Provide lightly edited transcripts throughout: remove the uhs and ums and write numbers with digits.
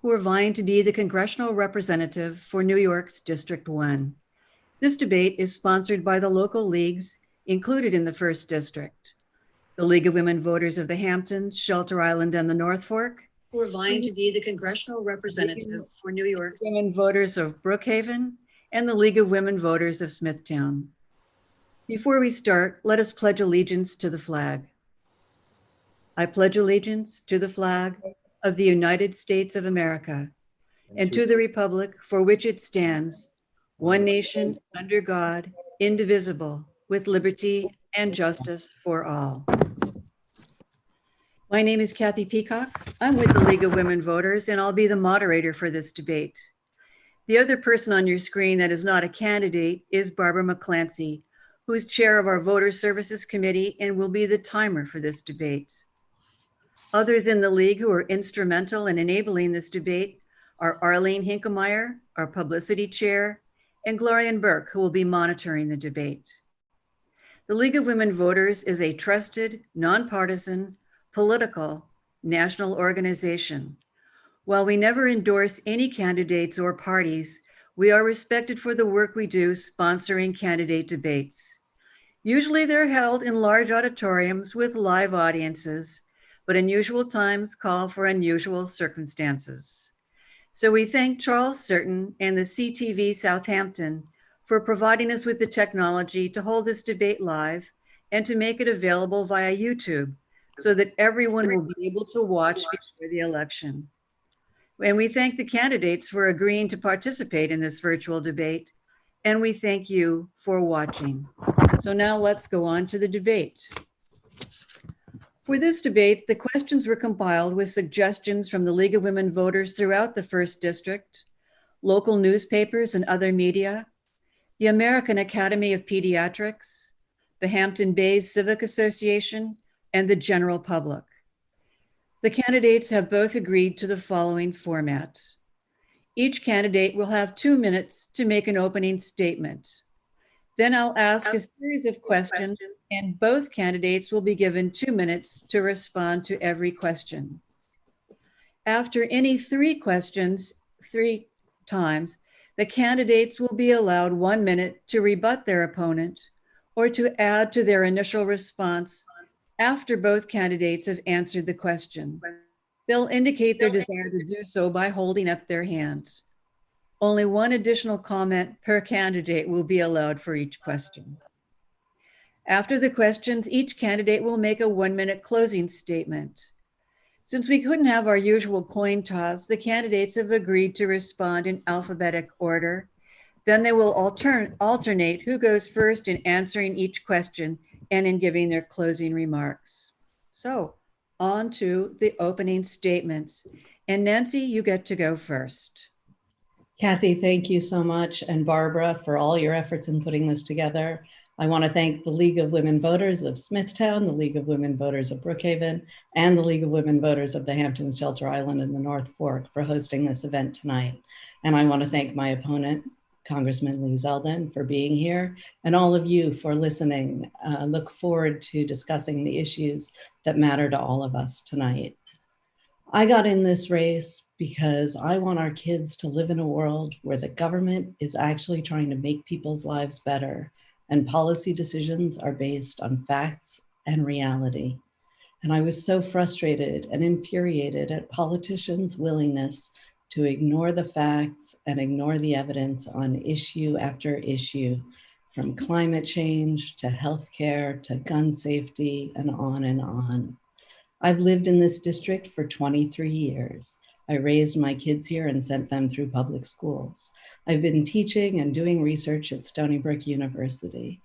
who are vying to be the congressional representative for New York's District 1. This debate is sponsored by the local leagues included in the 1st District, the League of Women Voters of the Hamptons, Shelter Island, and the North Fork, who are vying to be the congressional representative for New York's Women Voters of Brookhaven, and the League of Women Voters of Smithtown. Before we start, let us pledge allegiance to the flag. I pledge allegiance to the flag of the United States of America and to the republic for which it stands, one nation under God, indivisible, with liberty and justice for all. My name is Kathy Peacock. I'm with the League of Women Voters, and I'll be the moderator for this debate. The other person on your screen that is not a candidate is Barbara McClancy, who is chair of our Voter Services Committee and will be the timer for this debate. Others in the League who are instrumental in enabling this debate are Arlene Hinkemeyer, our publicity chair, and Gloria Burke, who will be monitoring the debate. The League of Women Voters is a trusted, nonpartisan, political, national organization. While we never endorse any candidates or parties, we are respected for the work we do sponsoring candidate debates. Usually they're held in large auditoriums with live audiences, but unusual times call for unusual circumstances. So we thank Charles Certain and the CTV Southampton for providing us with the technology to hold this debate live and to make it available via YouTube so that everyone will be able to watch before the election. And we thank the candidates for agreeing to participate in this virtual debate, and we thank you for watching. So now let's go on to the debate. For this debate, the questions were compiled with suggestions from the League of Women Voters throughout the 1st District, local newspapers and other media, the American Academy of Pediatrics, the Hampton Bays Civic Association, and the general public. The candidates have both agreed to the following format. Each candidate will have 2 minutes to make an opening statement. Then I'll ask a series of questions, and both candidates will be given 2 minutes to respond to every question. After any 3 questions, 3 times, the candidates will be allowed 1 minute to rebut their opponent or to add to their initial response after both candidates have answered the question. They'll indicate their desire to do so by holding up their hand. Only 1 additional comment per candidate will be allowed for each question. After the questions, each candidate will make a 1-minute closing statement. Since we couldn't have our usual coin toss, the candidates have agreed to respond in alphabetic order. Then they will alternate who goes first in answering each question and in giving their closing remarks. So on to the opening statements. And Nancy, you get to go first. Kathy, thank you so much. And Barbara, for all your efforts in putting this together. I want to thank the League of Women Voters of Smithtown, the League of Women Voters of Brookhaven, and the League of Women Voters of the Hamptons, Shelter Island, and the North Fork for hosting this event tonight. And I want to thank my opponent, Congressman Lee Zeldin, for being here, and all of you for listening. Look forward to discussing the issues that matter to all of us tonight. I got in this race because I want our kids to live in a world where the government is actually trying to make people's lives better, and policy decisions are based on facts and reality. And I was so frustrated and infuriated at politicians' willingness to ignore the facts and ignore the evidence on issue after issue, from climate change to healthcare to gun safety and on and on. I've lived in this district for 23 years. I raised my kids here and sent them through public schools. I've been teaching and doing research at Stony Brook University.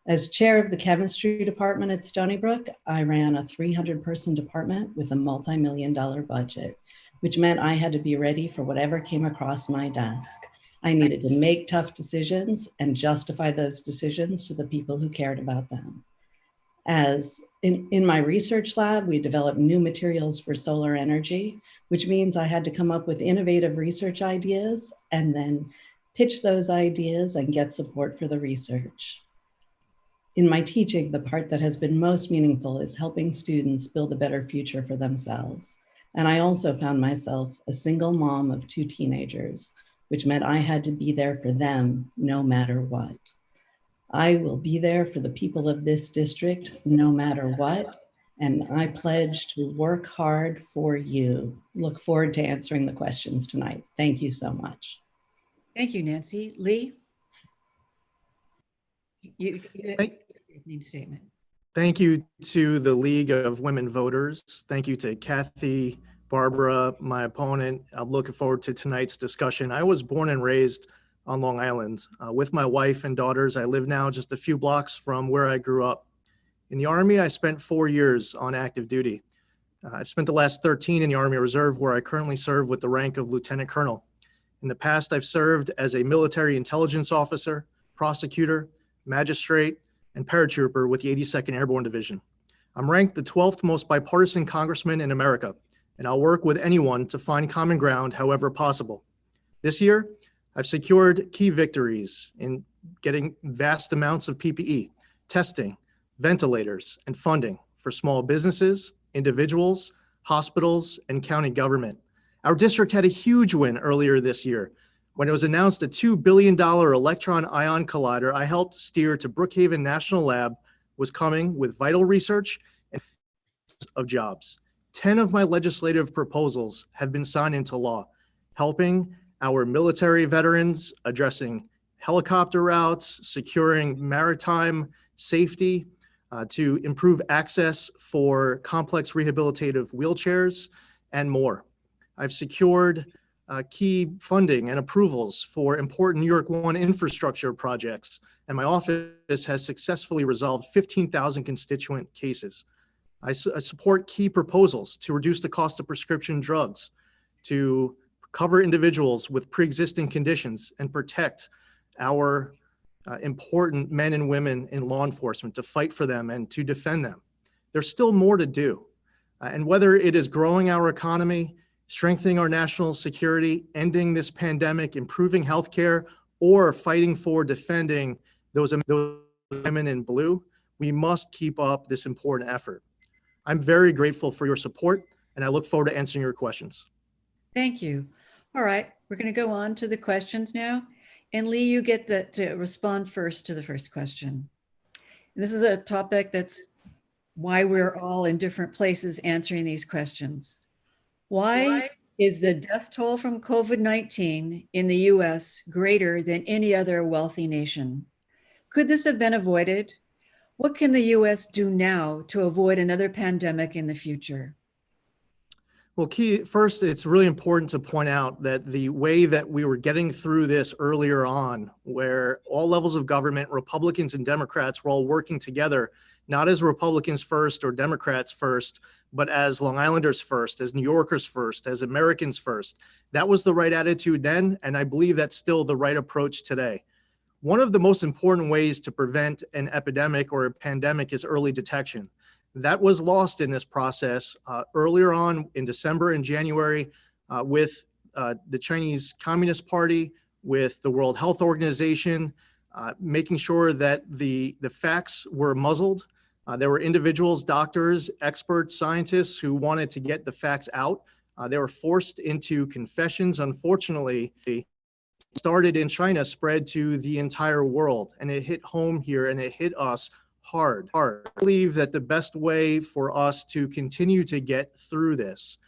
As chair of the chemistry department at Stony Brook, I ran a 300-person department with a multi-million-dollar budget, which meant I had to be ready for whatever came across my desk. I needed to make tough decisions and justify those decisions to the people who cared about them. As in my research lab, we developed new materials for solar energy, which means I had to come up with innovative research ideas and then pitch those ideas and get support for the research. In my teaching, the part that has been most meaningful is helping students build a better future for themselves. And I also found myself a single mom of 2 teenagers, which meant I had to be there for them no matter what. I will be there for the people of this district no matter what, and I pledge to work hard for you. Look forward to answering the questions tonight. Thank you so much. Thank you, Nancy. Lee? Your name statement. Thank you to the League of Women Voters. Thank you to Kathy, Barbara, my opponent. I'm looking forward to tonight's discussion. I was born and raised on Long Island. With my wife and daughters, I live now just a few blocks from where I grew up. In the Army, I spent 4 years on active duty. I've spent the last 13 in the Army Reserve, where I currently serve with the rank of Lieutenant Colonel. In the past, I've served as a military intelligence officer, prosecutor, magistrate, and paratrooper with the 82nd Airborne Division. I'm ranked the 12th most bipartisan congressman in America, and I'll work with anyone to find common ground however possible. This year, I've secured key victories in getting vast amounts of PPE, testing, ventilators, and funding for small businesses, individuals, hospitals, and county government. Our district had a huge win earlier this year. When it was announced a $2 billion electron-ion collider I helped steer to Brookhaven National Lab was coming with vital research and of jobs. 10 of my legislative proposals have been signed into law, helping our military veterans, addressing helicopter routes, securing maritime safety, to improve access for complex rehabilitative wheelchairs, and more. I've secured key funding and approvals for important New York One infrastructure projects, and my office has successfully resolved 15,000 constituent cases. I support key proposals to reduce the cost of prescription drugs, to cover individuals with pre-existing conditions, and protect our important men and women in law enforcement, to fight for them and to defend them. There's still more to do. And whether it is growing our economy, strengthening our national security, ending this pandemic, improving healthcare, or fighting for defending those women in blue, we must keep up this important effort. I'm very grateful for your support, and I look forward to answering your questions. Thank you. All right, we're going to go on to the questions now. And Lee, you get to respond first to the first question. And this is a topic that's why we're all in different places answering these questions. Why is the death toll from COVID-19 in the US greater than any other wealthy nation? Could this have been avoided? What can the US do now to avoid another pandemic in the future? Well, first, it's really important to point out that the way that we were getting through this earlier on, where all levels of government, Republicans and Democrats, were all working together, not as Republicans first or Democrats first, but as Long Islanders first, as New Yorkers first, as Americans first. That was the right attitude then, and I believe that's still the right approach today. One of the most important ways to prevent an epidemic or a pandemic is early detection. That was lost in this process earlier on in December and January with the Chinese Communist Party, with the World Health Organization, making sure that the facts were muzzled. There were individuals, doctors, experts, scientists who wanted to get the facts out. They were forced into confessions. Unfortunately, started in China, spread to the entire world, and it hit home here and it hit us hard. I believe that the best way for us to continue to get through this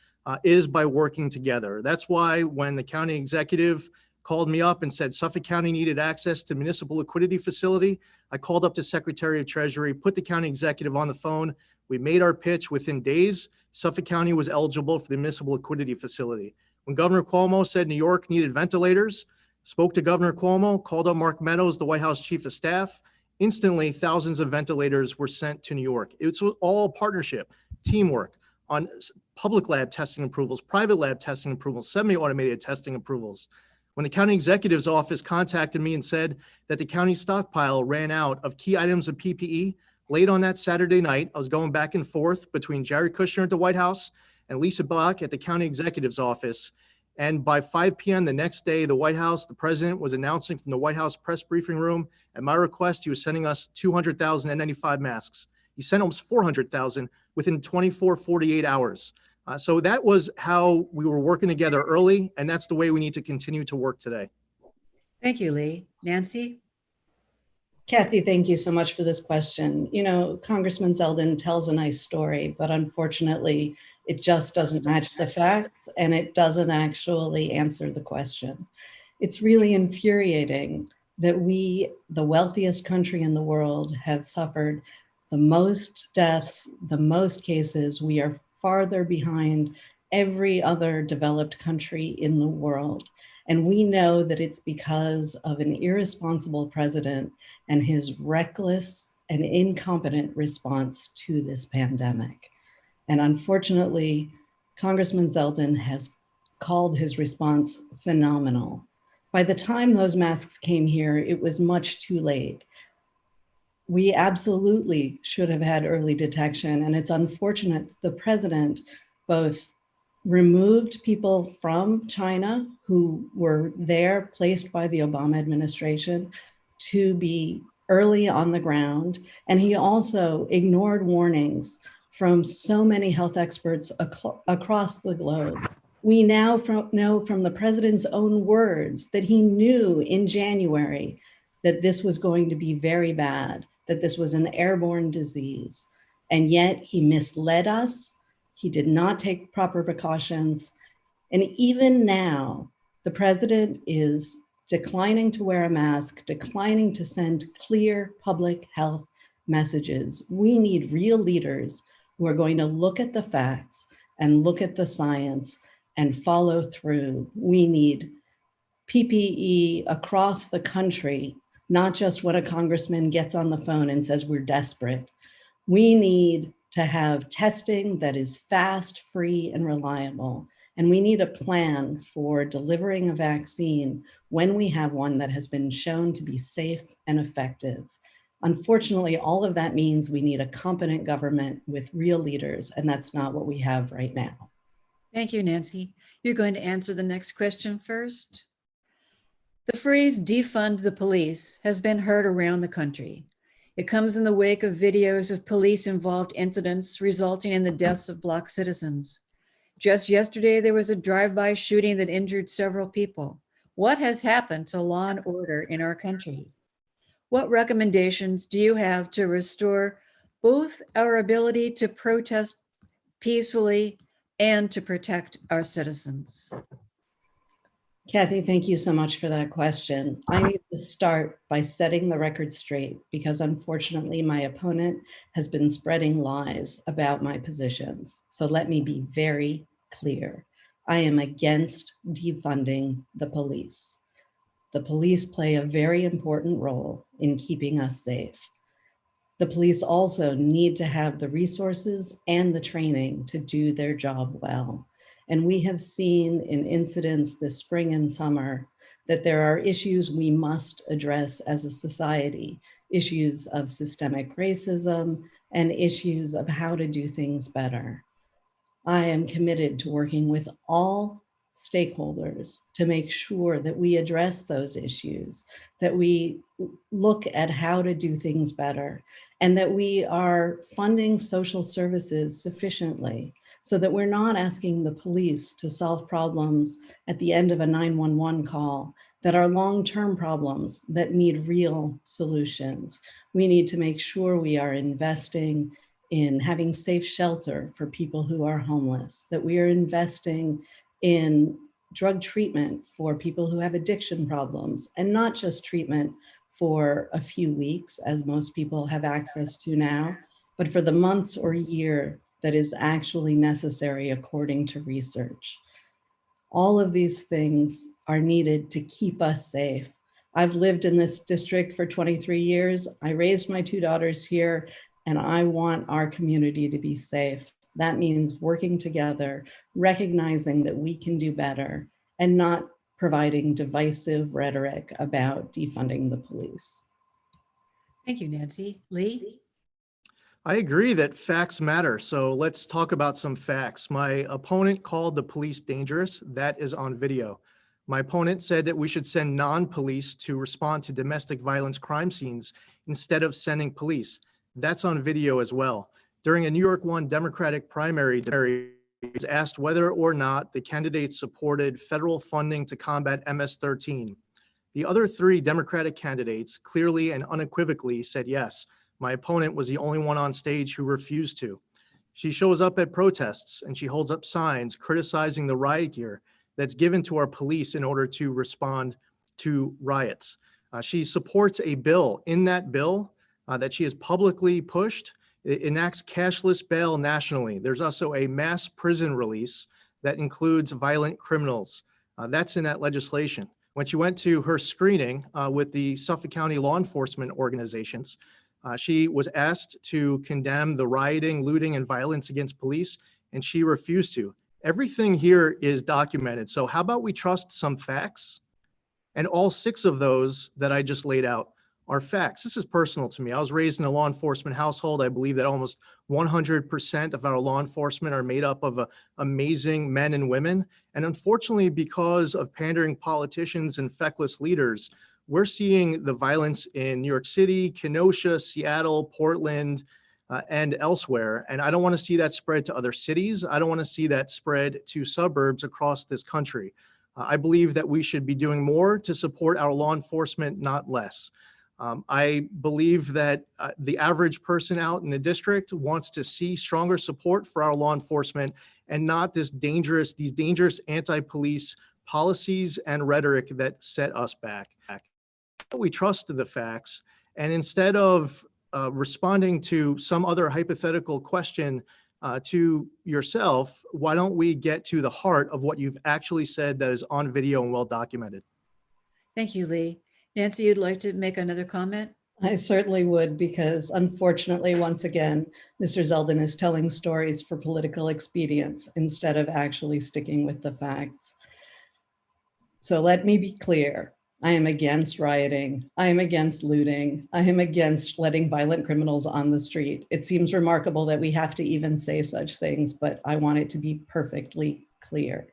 is by working together. That's why when the county executive called me up and said Suffolk County needed access to municipal liquidity facility, I called up the Secretary of Treasury, put the county executive on the phone. We made our pitch. Within days, Suffolk County was eligible for the municipal liquidity facility. When Governor Cuomo said New York needed ventilators, spoke to Governor Cuomo, called up Mark Meadows, the White House Chief of Staff. Instantly, thousands of ventilators were sent to New York. It's all partnership, teamwork on public lab testing approvals, private lab testing approvals, semi-automated testing approvals. When the county executive's office contacted me and said that the county stockpile ran out of key items of PPE, late on that Saturday night, I was going back and forth between Jared Kushner at the White House and Lisa Block at the county executive's office. And by 5 p.m. the next day, the White House, the president was announcing from the White House press briefing room, at my request, he was sending us 200,000 N95 masks. He sent almost 400,000 within 48 hours. So that was how we were working together early, and that's the way we need to continue to work today. Thank you, Lee. Nancy? Kathy, thank you so much for this question. You know, Congressman Zeldin tells a nice story, but unfortunately, it just doesn't match the facts and it doesn't actually answer the question. It's really infuriating that we, the wealthiest country in the world, have suffered the most deaths, the most cases. We are farther behind every other developed country in the world. And we know that it's because of an irresponsible president and his reckless and incompetent response to this pandemic. And unfortunately, Congressman Zeldin has called his response phenomenal. By the time those masks came here, it was much too late. We absolutely should have had early detection, and it's unfortunate the president both removed people from China who were there, placed by the Obama administration to be early on the ground. And he also ignored warnings from so many health experts across the globe. We now know from the president's own words that he knew in January that this was going to be very bad, that this was an airborne disease. And yet he misled us. He did not take proper precautions. And even now, the president is declining to wear a mask, declining to send clear public health messages. We need real leaders who are going to look at the facts and look at the science and follow through. We need PPE across the country, not just when a congressman gets on the phone and says we're desperate. We need to have testing that is fast, free, and reliable. And we need a plan for delivering a vaccine when we have one that has been shown to be safe and effective. Unfortunately, all of that means we need a competent government with real leaders, and that's not what we have right now. Thank you, Nancy. You're going to answer the next question first. The phrase defund the police has been heard around the country. It comes in the wake of videos of police-involved incidents resulting in the deaths of Black citizens. Just yesterday, there was a drive-by shooting that injured several people. What has happened to law and order in our country? What recommendations do you have to restore both our ability to protest peacefully and to protect our citizens? Kathy, thank you so much for that question. I need to start by setting the record straight because unfortunately my opponent has been spreading lies about my positions. So let me be very clear. I am against defunding the police. The police play a very important role in keeping us safe. The police also need to have the resources and the training to do their job well. And we have seen in incidents this spring and summer that there are issues we must address as a society, issues of systemic racism and issues of how to do things better. I am committed to working with all stakeholders to make sure that we address those issues, that we look at how to do things better, and that we are funding social services sufficiently so that we're not asking the police to solve problems at the end of a 911 call that are long-term problems that need real solutions. We need to make sure we are investing in having safe shelter for people who are homeless, that we are investing in drug treatment for people who have addiction problems, and not just treatment for a few weeks, as most people have access to now, but for the months or year that is actually necessary according to research. All of these things are needed to keep us safe. I've lived in this district for 23 years. I raised my 2 daughters here, and I want our community to be safe. That means working together, recognizing that we can do better, and not providing divisive rhetoric about defunding the police. Thank you, Nancy. Lee? I agree that facts matter. So let's talk about some facts. My opponent called the police dangerous. That is on video. My opponent said that we should send non-police to respond to domestic violence crime scenes instead of sending police. That's on video as well. During a New York 1 Democratic primary, was asked whether or not the candidates supported federal funding to combat MS-13. The other three Democratic candidates clearly and unequivocally said yes. My opponent was the only one on stage who refused to. She shows up at protests and she holds up signs criticizing the riot gear that's given to our police in order to respond to riots. She supports a bill. In that bill that she has publicly pushed, it enacts cashless bail nationally. There's also a mass prison release that includes violent criminals. That's in that legislation. When she went to her screening with the Suffolk County law enforcement organizations, she was asked to condemn the rioting, looting, and violence against police, and she refused to. Everything here is documented. So how about we trust some facts? And all 6 of those that I just laid out are facts. This is personal to me. I was raised in a law enforcement household. I believe that almost 100% of our law enforcement are made up of amazing men and women. And unfortunately, because of pandering politicians and feckless leaders, we're seeing the violence in New York City, Kenosha, Seattle, Portland, and elsewhere. And I don't want to see that spread to other cities. I don't want to see that spread to suburbs across this country. I believe that we should be doing more to support our law enforcement, not less. I believe that the average person out in the district wants to see stronger support for our law enforcement and not these dangerous anti-police policies and rhetoric that set us back. We trust the facts, and instead of responding to some other hypothetical question to yourself, why don't we get to the heart of what you've actually said that is on video and well documented? Thank you, Lee. Nancy, you'd like to make another comment? I certainly would, because unfortunately, once again, Mr. Zeldin is telling stories for political expedience instead of actually sticking with the facts. So let me be clear. I am against rioting. I am against looting. I am against letting violent criminals on the street. It seems remarkable that we have to even say such things, but I want it to be perfectly clear.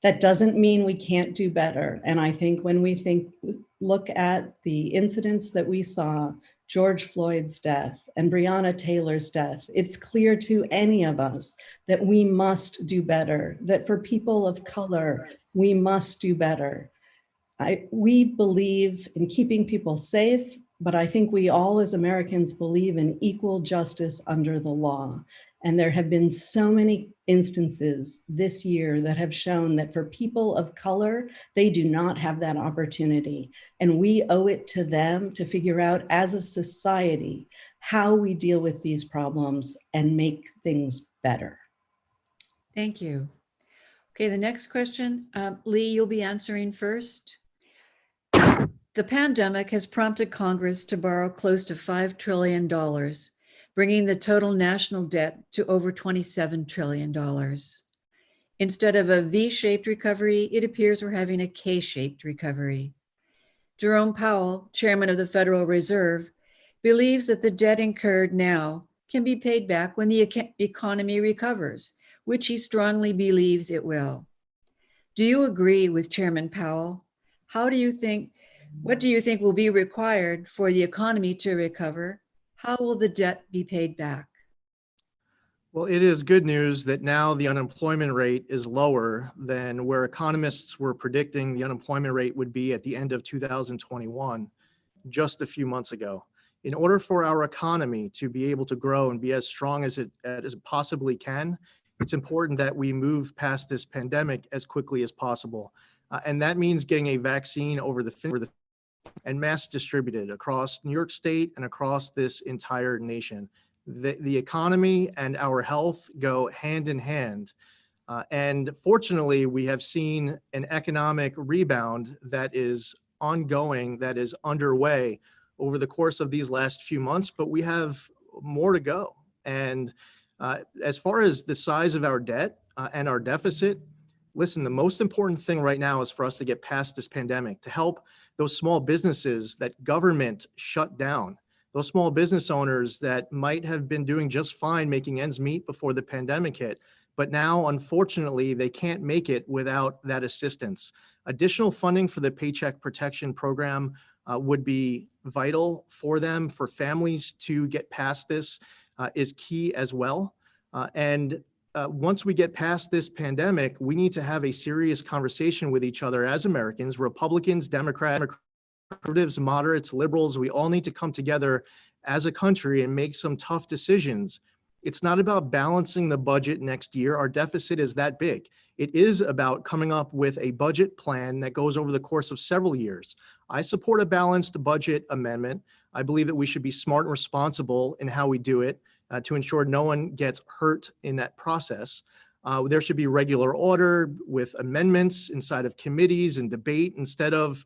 That doesn't mean we can't do better. And I think when we look at the incidents that we saw, George Floyd's death and Breonna Taylor's death, it's clear to any of us that we must do better, that for people of color, we must do better. We believe in keeping people safe, but I think we all as Americans believe in equal justice under the law. And there have been so many instances this year that have shown that for people of color, they do not have that opportunity. And we owe it to them to figure out as a society how we deal with these problems and make things better. Thank you. Okay, the next question, Lee, you'll be answering first. The pandemic has prompted Congress to borrow close to $5 trillion, bringing the total national debt to over $27 trillion. Instead of a V-shaped recovery, it appears we're having a K-shaped recovery. Jerome Powell, chairman of the Federal Reserve, believes that the debt incurred now can be paid back when the economy recovers, which he strongly believes it will. Do you agree with Chairman Powell? What do you think will be required for the economy to recover? How will the debt be paid back? Well, it is good news that now the unemployment rate is lower than where economists were predicting the unemployment rate would be at the end of 2021, just a few months ago. In order for our economy to be able to grow and be as strong as it possibly can, it's important that we move past this pandemic as quickly as possible. And that means getting a vaccine and mass distributed across New York State and across this entire nation. The economy and our health go hand in hand. And fortunately, we have seen an economic rebound that is ongoing, that is underway over the course of these last few months, but we have more to go. And as far as the size of our debt and our deficit, listen, the most important thing right now is for us to get past this pandemic, to help those small businesses that government shut down, those small business owners that might have been doing just fine making ends meet before the pandemic hit, but now, unfortunately, they can't make it without that assistance. Additional funding for the Paycheck Protection Program would be vital for them, for families to get past this is key as well. And once we get past this pandemic, we need to have a serious conversation with each other as Americans, Republicans, Democrats, conservatives, moderates, liberals. We all need to come together as a country and make some tough decisions. It's not about balancing the budget next year. Our deficit is that big. It is about coming up with a budget plan that goes over the course of several years. I support a balanced budget amendment. I believe that we should be smart and responsible in how we do it to ensure no one gets hurt in that process. There should be regular order with amendments inside of committees and debate instead of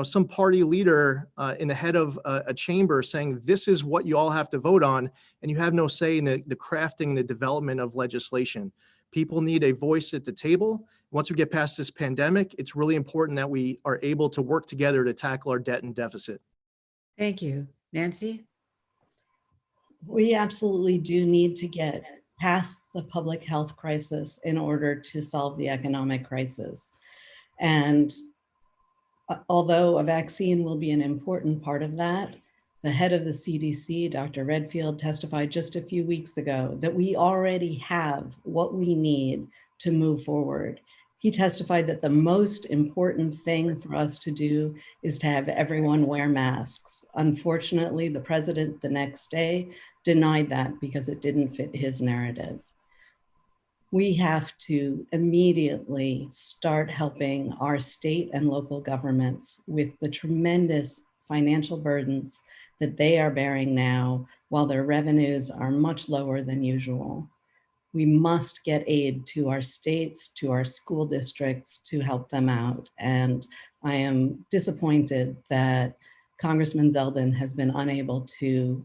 some party leader in the head of a chamber saying, this is what you all have to vote on, and you have no say in the crafting, the development of legislation. People need a voice at the table. Once we get past this pandemic, it's really important that we are able to work together to tackle our debt and deficit. Thank you. Nancy? We absolutely do need to get past the public health crisis in order to solve the economic crisis. And although a vaccine will be an important part of that, the head of the CDC, Dr. Redfield, testified just a few weeks ago that we already have what we need to move forward. He testified that the most important thing for us to do is to have everyone wear masks. Unfortunately, the president the next day denied that because it didn't fit his narrative. We have to immediately start helping our state and local governments with the tremendous financial burdens that they are bearing now while their revenues are much lower than usual. We must get aid to our states, to our school districts to help them out. And I am disappointed that Congressman Zeldin has been unable to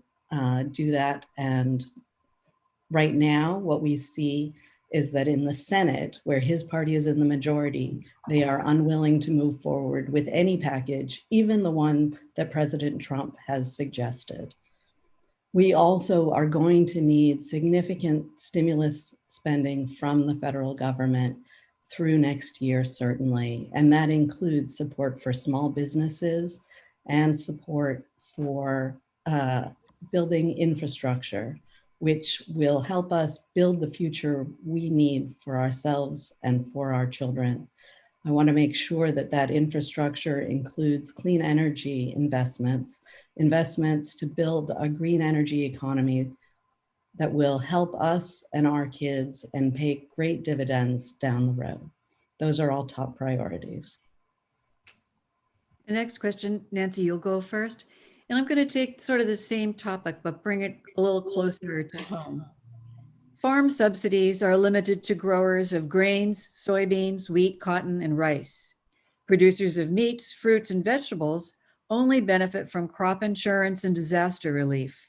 do that. And right now, what we see is that in the Senate, where his party is in the majority, they are unwilling to move forward with any package, even the one that President Trump has suggested. We also are going to need significant stimulus spending from the federal government through next year, certainly. And that includes support for small businesses and support for building infrastructure, which will help us build the future we need for ourselves and for our children. I want to make sure that that infrastructure includes clean energy investments to build a green energy economy that will help us and our kids and pay great dividends down the road. Those are all top priorities. The next question, Nancy, you'll go first. And I'm going to take sort of the same topic, but bring it a little closer to home. Farm subsidies are limited to growers of grains, soybeans, wheat, cotton, and rice. Producers of meats, fruits, and vegetables only benefit from crop insurance and disaster relief.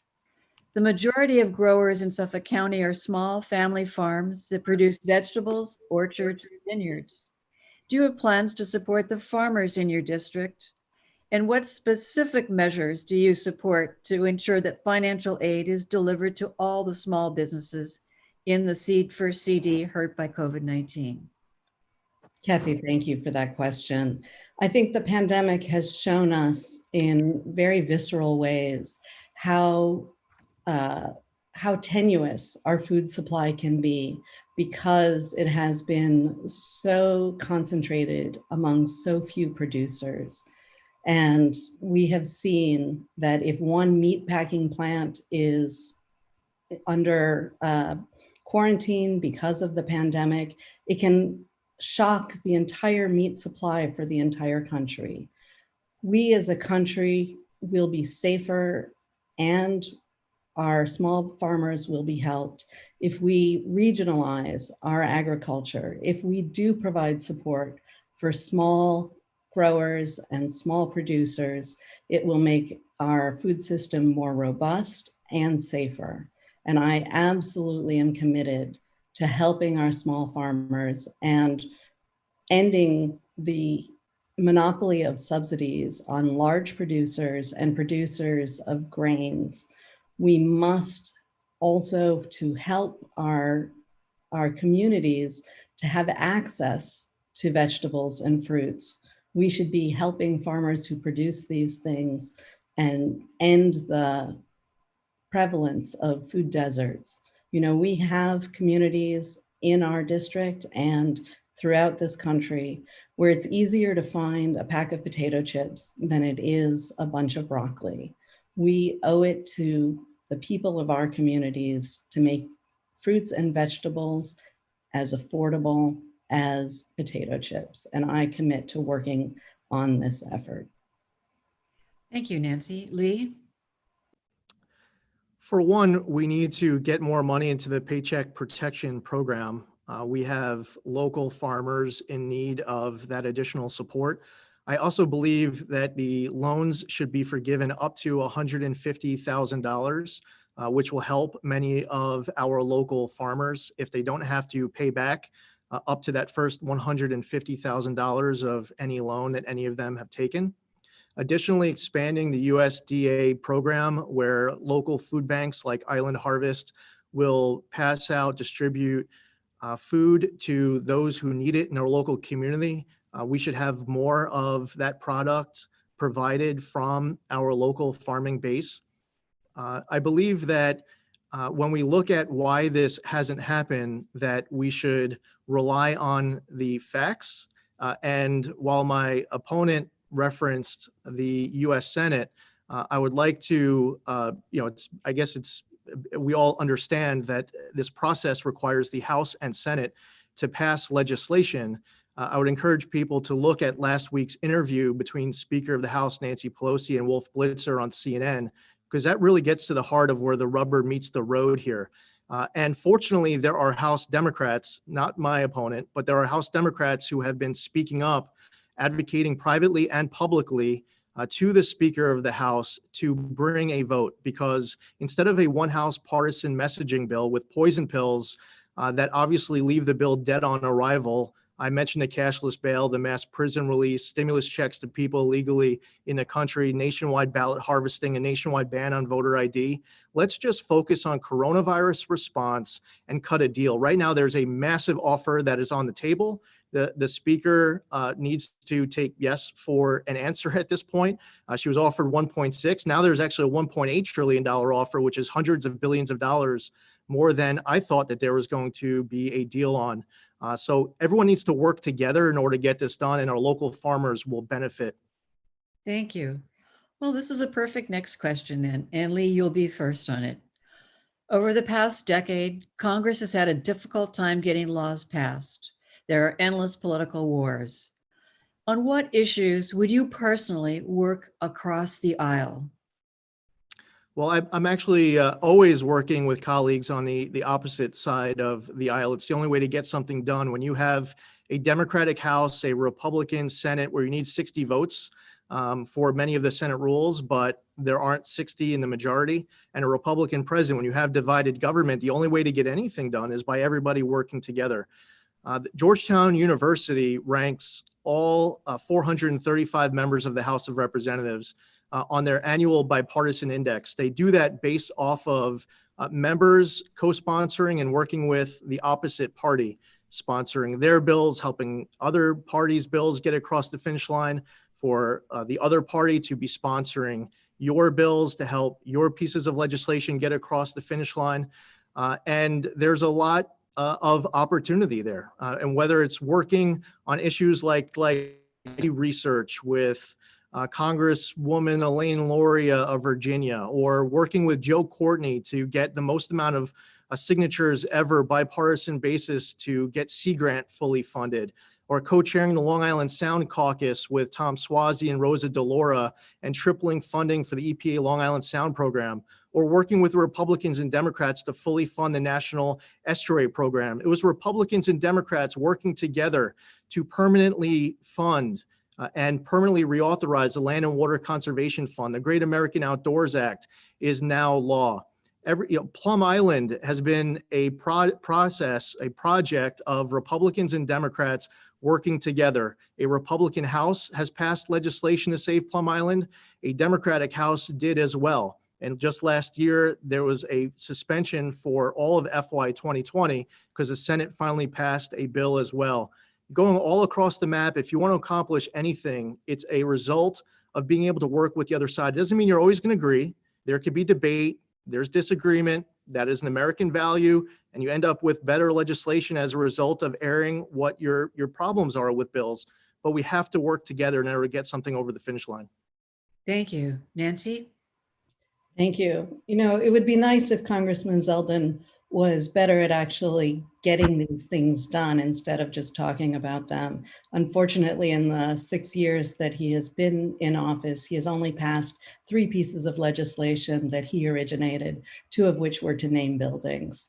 The majority of growers in Suffolk County are small family farms that produce vegetables, orchards, and vineyards. Do you have plans to support the farmers in your district? And what specific measures do you support to ensure that financial aid is delivered to all the small businesses in the Seed First CD hurt by COVID-19? Kathy, thank you for that question. I think the pandemic has shown us in very visceral ways how tenuous our food supply can be because it has been so concentrated among so few producers. And we have seen that if one meat packing plant is under quarantine because of the pandemic, it can shock the entire meat supply for the entire country. We as a country will be safer and our small farmers will be helped if we regionalize our agriculture, if we do provide support for small growers and small producers. It will make our food system more robust and safer. And I absolutely am committed to helping our small farmers and ending the monopoly of subsidies on large producers and producers of grains. We must also, to help our communities to have access to vegetables and fruits, we should be helping farmers who produce these things and end the prevalence of food deserts. You know, we have communities in our district and throughout this country, where it's easier to find a pack of potato chips than it is a bunch of broccoli. We owe it to the people of our communities to make fruits and vegetables as affordable as potato chips. And I commit to working on this effort. Thank you, Nancy. Lee? For one, we need to get more money into the Paycheck Protection Program. We have local farmers in need of that additional support. I also believe that the loans should be forgiven up to $150,000, which will help many of our local farmers if they don't have to pay back up to that first $150,000 of any loan that any of them have taken. Additionally, expanding the USDA program where local food banks like Island Harvest will pass out, distribute food to those who need it in our local community. We should have more of that product provided from our local farming base. I believe that when we look at why this hasn't happened, that we should rely on the facts. And while my opponent referenced the U.S. Senate, I would like to, we all understand that this process requires the House and Senate to pass legislation. I would encourage people to look at last week's interview between Speaker of the House Nancy Pelosi and Wolf Blitzer on CNN, because that really gets to the heart of where the rubber meets the road here. And fortunately, there are House Democrats, not my opponent, but there are House Democrats who have been speaking up, advocating privately and publicly to the Speaker of the House to bring a vote, because instead of a one house partisan messaging bill with poison pills that obviously leave the bill dead on arrival, I mentioned the cashless bail, the mass prison release, stimulus checks to people illegally in the country, nationwide ballot harvesting, a nationwide ban on voter ID. Let's just focus on coronavirus response and cut a deal. Right now, there's a massive offer that is on the table. The Speaker needs to take yes for an answer at this point. She was offered 1.6. Now there's actually a $1.8 trillion offer, which is hundreds of billions of dollars more than I thought that there was going to be a deal on. So everyone needs to work together in order to get this done, and our local farmers will benefit. Thank you. Well, this is a perfect next question then. And Lee, you'll be first on it. Over the past decade, Congress has had a difficult time getting laws passed. There are endless political wars. On what issues would you personally work across the aisle? Well, I'm actually always working with colleagues on the opposite side of the aisle. It's the only way to get something done. When you have a Democratic House, a Republican Senate, where you need 60 votes for many of the Senate rules, but there aren't 60 in the majority, and a Republican president, when you have divided government, the only way to get anything done is by everybody working together. Georgetown University ranks all 435 members of the House of Representatives on their annual bipartisan index. They do that based off of members co-sponsoring and working with the opposite party, sponsoring their bills, helping other parties' bills get across the finish line, for the other party to be sponsoring your bills to help your pieces of legislation get across the finish line. And there's a lot of opportunity there. And whether it's working on issues like research with Congresswoman Elaine Luria of Virginia, or working with Joe Courtney to get the most amount of signatures ever bipartisan basis to get Sea Grant fully funded, or co-chairing the Long Island Sound Caucus with Tom Suozzi and Rosa DeLaura and tripling funding for the EPA Long Island Sound Program, or working with Republicans and Democrats to fully fund the National Estuary Program. It was Republicans and Democrats working together to permanently fund and permanently reauthorize the Land and Water Conservation Fund. The Great American Outdoors Act is now law. Plum Island has been a project of Republicans and Democrats working together. A Republican House has passed legislation to save Plum Island. A Democratic House did as well. And just last year, there was a suspension for all of FY 2020 because the Senate finally passed a bill as well. Going all across the map, if you want to accomplish anything, it's a result of being able to work with the other side. It doesn't mean you're always going to agree. There could be debate. There's disagreement. That is an American value, and you end up with better legislation as a result of airing what your problems are with bills. But we have to work together in order to get something over the finish line. Thank you. Nancy? Thank you. You know, it would be nice if Congressman Zeldin was better at actually getting these things done instead of just talking about them. Unfortunately, in the 6 years that he has been in office, he has only passed 3 pieces of legislation that he originated, 2 of which were to name buildings.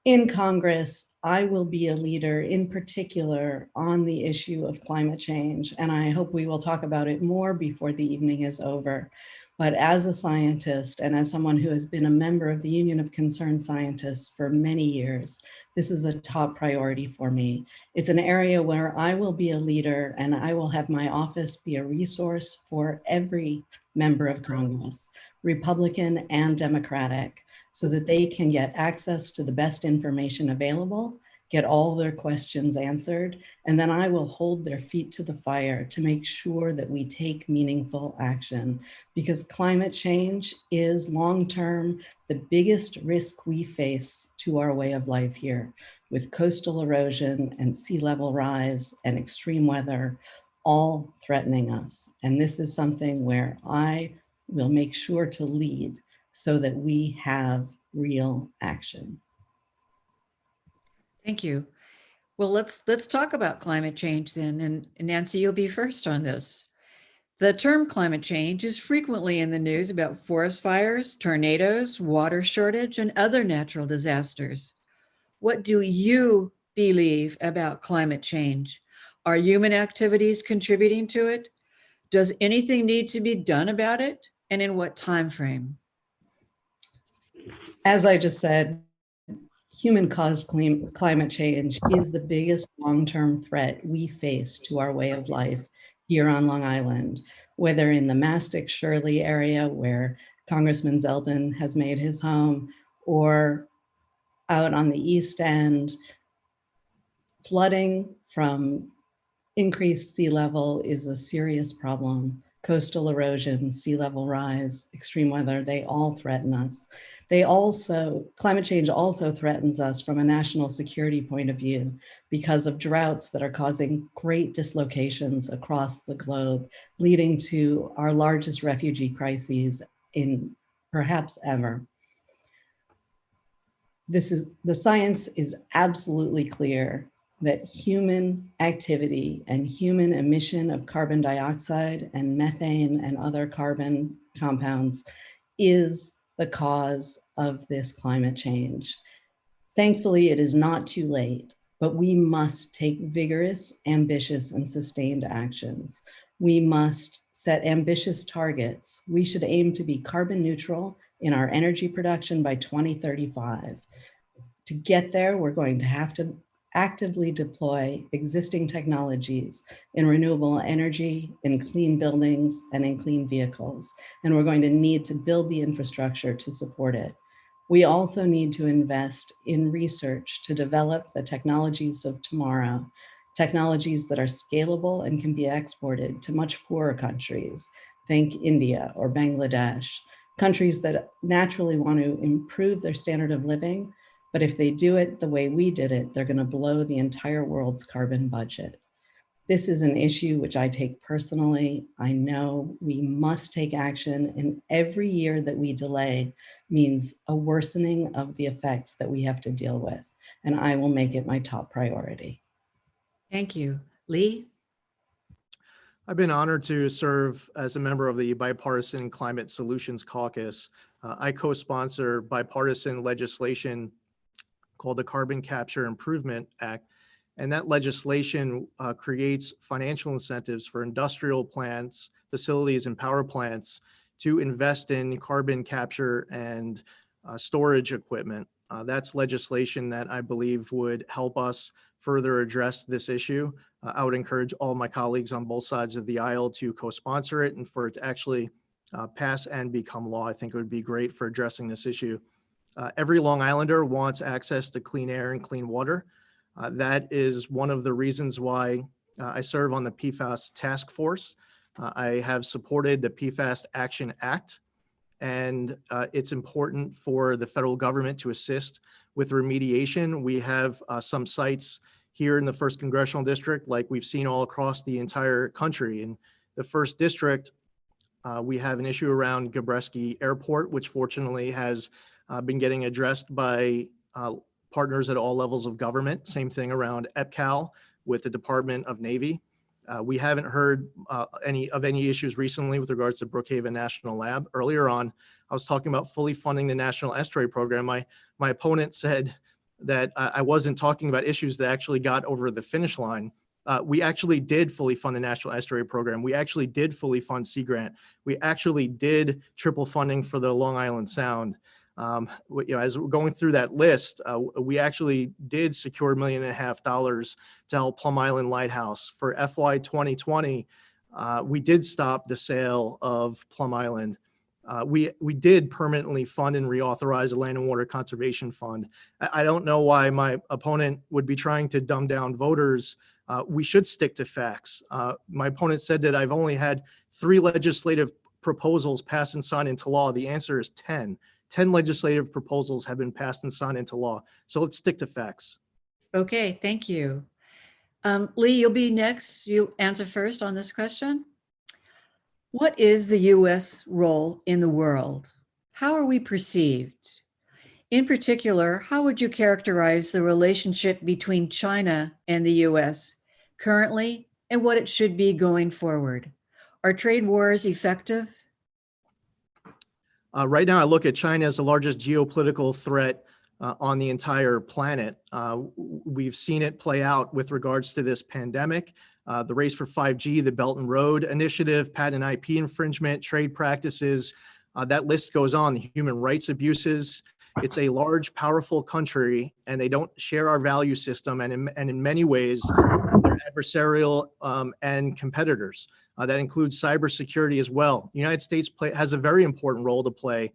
In Congress, I will be a leader in particular on the issue of climate change, and I hope we will talk about it more before the evening is over. But as a scientist and as someone who has been a member of the Union of Concerned Scientists for many years, this is a top priority for me. It's an area where I will be a leader and I will have my office be a resource for every member of Congress, Republican and Democratic, so that they can get access to the best information available, get all their questions answered, and then I will hold their feet to the fire to make sure that we take meaningful action, because climate change is long-term the biggest risk we face to our way of life here, with coastal erosion and sea level rise and extreme weather all threatening us. And this is something where I will make sure to lead so that we have real action. Thank you. Well, let's talk about climate change then. And Nancy, you'll be first on this. The term climate change is frequently in the news about forest fires, tornadoes, water shortage, and other natural disasters. What do you believe about climate change? Are human activities contributing to it? Does anything need to be done about it? And in what time frame? As I just said, human-caused climate change is the biggest long-term threat we face to our way of life here on Long Island, whether in the Mastic-Shirley area where Congressman Zeldin has made his home, or out on the East End. Flooding from increased sea level is a serious problem. Coastal erosion, sea level rise, extreme weather, they all threaten us. Climate change also threatens us from a national security point of view because of droughts that are causing great dislocations across the globe, leading to our largest refugee crises in perhaps ever. The science is absolutely clear that human activity and human emission of carbon dioxide and methane and other carbon compounds is the cause of this climate change. Thankfully, it is not too late, but we must take vigorous, ambitious, and sustained actions. We must set ambitious targets. We should aim to be carbon neutral in our energy production by 2035. To get there, we're going to have to actively deploy existing technologies in renewable energy, in clean buildings, and in clean vehicles. And we're going to need to build the infrastructure to support it. We also need to invest in research to develop the technologies of tomorrow, technologies that are scalable and can be exported to much poorer countries. Think India or Bangladesh, countries that naturally want to improve their standard of living, but if they do it the way we did it, they're going to blow the entire world's carbon budget. This is an issue which I take personally. I know we must take action, and every year that we delay means a worsening of the effects that we have to deal with, and I will make it my top priority. Thank you. Lee? I've been honored to serve as a member of the Bipartisan Climate Solutions Caucus. I co-sponsor bipartisan legislation called the Carbon Capture Improvement Act. And that legislation creates financial incentives for industrial plants, facilities, and power plants to invest in carbon capture and storage equipment. That's legislation that I believe would help us further address this issue. I would encourage all my colleagues on both sides of the aisle to co-sponsor it and for it to actually pass and become law. I think it would be great for addressing this issue. Every Long Islander wants access to clean air and clean water. That is one of the reasons why I serve on the PFAS task force. I have supported the PFAS Action Act, and it's important for the federal government to assist with remediation. We have some sites here in the 1st Congressional District, like we've seen all across the entire country. In the 1st District, we have an issue around Gabreski Airport, which fortunately has been getting addressed by partners at all levels of government. Same thing around EPCAL with the Department of Navy. We haven't heard any issues recently with regards to Brookhaven National Lab. Earlier on, I was talking about fully funding the National Estuary Program. My opponent said that I wasn't talking about issues that actually got over the finish line. We actually did fully fund the National Estuary Program. We actually did fully fund Sea Grant. We actually did triple funding for the Long Island Sound. As we're going through that list, we actually did secure $1.5 million to help Plum Island Lighthouse. For FY 2020, we did stop the sale of Plum Island. We did permanently fund and reauthorize the Land and Water Conservation Fund. I don't know why my opponent would be trying to dumb down voters. We should stick to facts. My opponent said that I've only had 3 legislative proposals passed and signed into law. The answer is 10. 10 legislative proposals have been passed and signed into law. So let's stick to facts. Okay, thank you. Lee, you'll be next. You answer first on this question. What is the U.S. role in the world? How are we perceived? In particular, how would you characterize the relationship between China and the U.S. currently and what it should be going forward? Are trade wars effective? Right now, I look at China as the largest geopolitical threat on the entire planet. We've seen it play out with regards to this pandemic, the race for 5G, the Belt and Road Initiative, patent IP infringement, trade practices. That list goes on, human rights abuses. It's a large, powerful country, and they don't share our value system. And in many ways, they're adversarial and competitors. That includes cybersecurity as well. The United States has a very important role to play.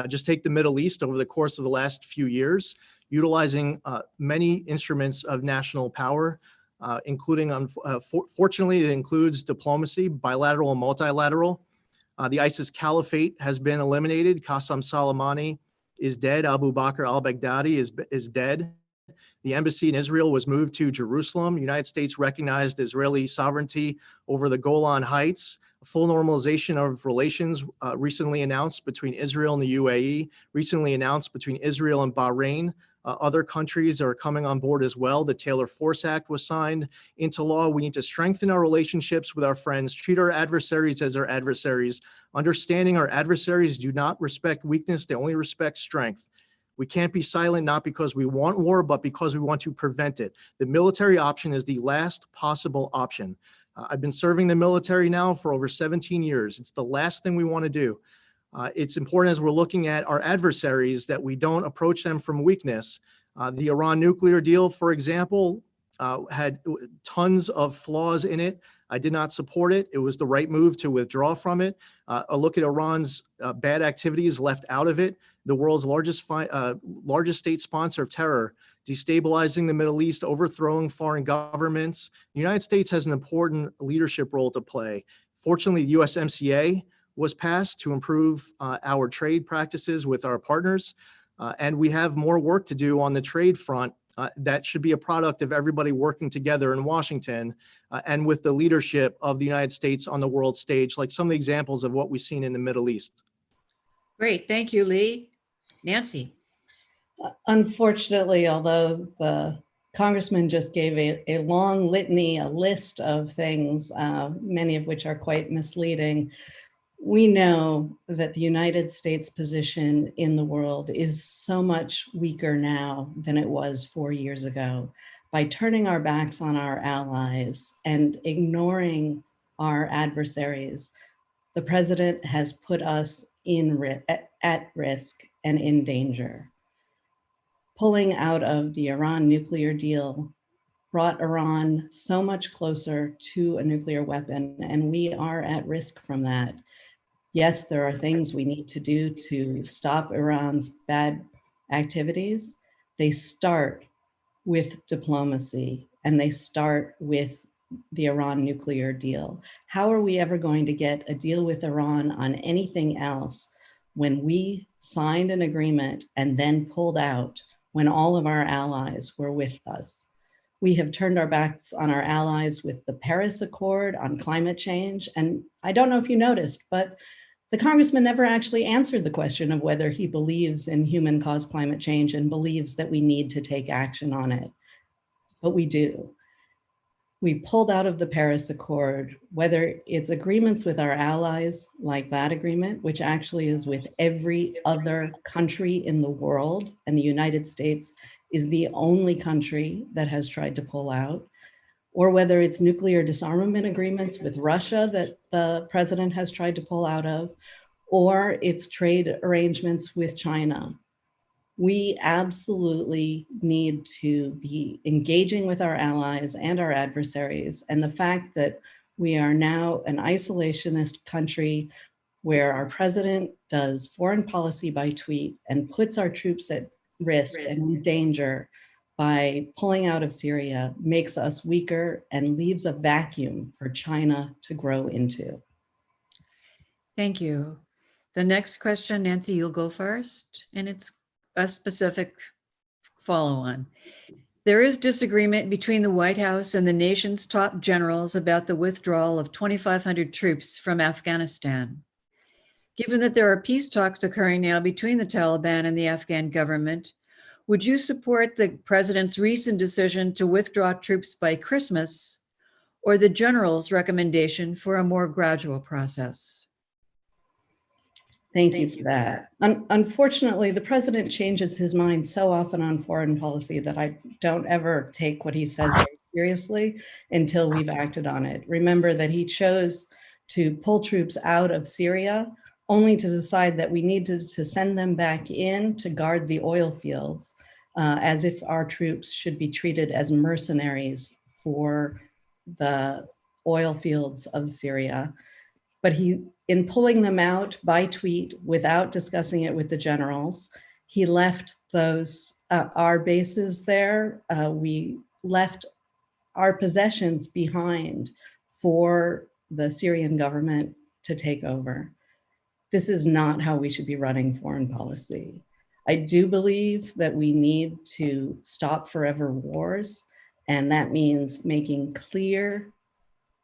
Just take the Middle East over the course of the last few years, utilizing many instruments of national power, including, fortunately, it includes diplomacy, bilateral and multilateral. The ISIS caliphate has been eliminated. Qasem Soleimani is dead. Abu Bakr al-Baghdadi is dead. The embassy in Israel was moved to Jerusalem. The United States recognized Israeli sovereignty over the Golan Heights. A full normalization of relations recently announced between Israel and the UAE, recently announced between Israel and Bahrain. Other countries are coming on board as well. The Taylor Force Act was signed into law. We need to strengthen our relationships with our friends, treat our adversaries as our adversaries, understanding our adversaries do not respect weakness, they only respect strength. We can't be silent, not because we want war, but because we want to prevent it. The military option is the last possible option. I've been serving the military now for over 17 years. It's the last thing we want to do. It's important as we're looking at our adversaries that we don't approach them from weakness. The Iran nuclear deal, for example, had tons of flaws in it. I did not support it. It was the right move to withdraw from it. A look at Iran's bad activities left out of it. The world's largest state sponsor of terror, destabilizing the Middle East, overthrowing foreign governments. The United States has an important leadership role to play. Fortunately, the USMCA was passed to improve our trade practices with our partners. And we have more work to do on the trade front. That should be a product of everybody working together in Washington and with the leadership of the United States on the world stage, like some of the examples of what we've seen in the Middle East. Great, thank you, Lee. Nancy. Unfortunately, although the congressman just gave a long litany, a list of things, many of which are quite misleading, we know that the United States position in the world is so much weaker now than it was 4 years ago. By turning our backs on our allies and ignoring our adversaries, the president has put us at risk and in danger. Pulling out of the Iran nuclear deal brought Iran so much closer to a nuclear weapon, and we are at risk from that. Yes, there are things we need to do to stop Iran's bad activities. They start with diplomacy, and they start with the Iran nuclear deal. How are we ever going to get a deal with Iran on anything else when we signed an agreement and then pulled out when all of our allies were with us. We have turned our backs on our allies with the Paris Accord on climate change. And I don't know if you noticed, but the congressman never actually answered the question of whether he believes in human-caused climate change and believes that we need to take action on it. But we do. We pulled out of the Paris Accord, whether it's agreements with our allies like that agreement, which actually is with every other country in the world, and the United States is the only country that has tried to pull out, or whether it's nuclear disarmament agreements with Russia that the president has tried to pull out of, or it's trade arrangements with China. We absolutely need to be engaging with our allies and our adversaries. And the fact that we are now an isolationist country where our president does foreign policy by tweet and puts our troops at risk and in danger by pulling out of Syria makes us weaker and leaves a vacuum for China to grow into. Thank you. The next question, Nancy, you'll go first, and it's a specific follow-on. There is disagreement between the White House and the nation's top generals about the withdrawal of 2,500 troops from Afghanistan. Given that there are peace talks occurring now between the Taliban and the Afghan government, would you support the president's recent decision to withdraw troops by Christmas, or the general's recommendation for a more gradual process? Thank you for that. Unfortunately, the president changes his mind so often on foreign policy that I don't ever take what he says very seriously until we've acted on it. Remember that he chose to pull troops out of Syria only to decide that we needed to send them back in to guard the oil fields, as if our troops should be treated as mercenaries for the oil fields of Syria. But in pulling them out by tweet without discussing it with the generals, he left those, our bases there. We left our possessions behind for the Syrian government to take over. This is not how we should be running foreign policy. I do believe that we need to stop forever wars, and that means making clear,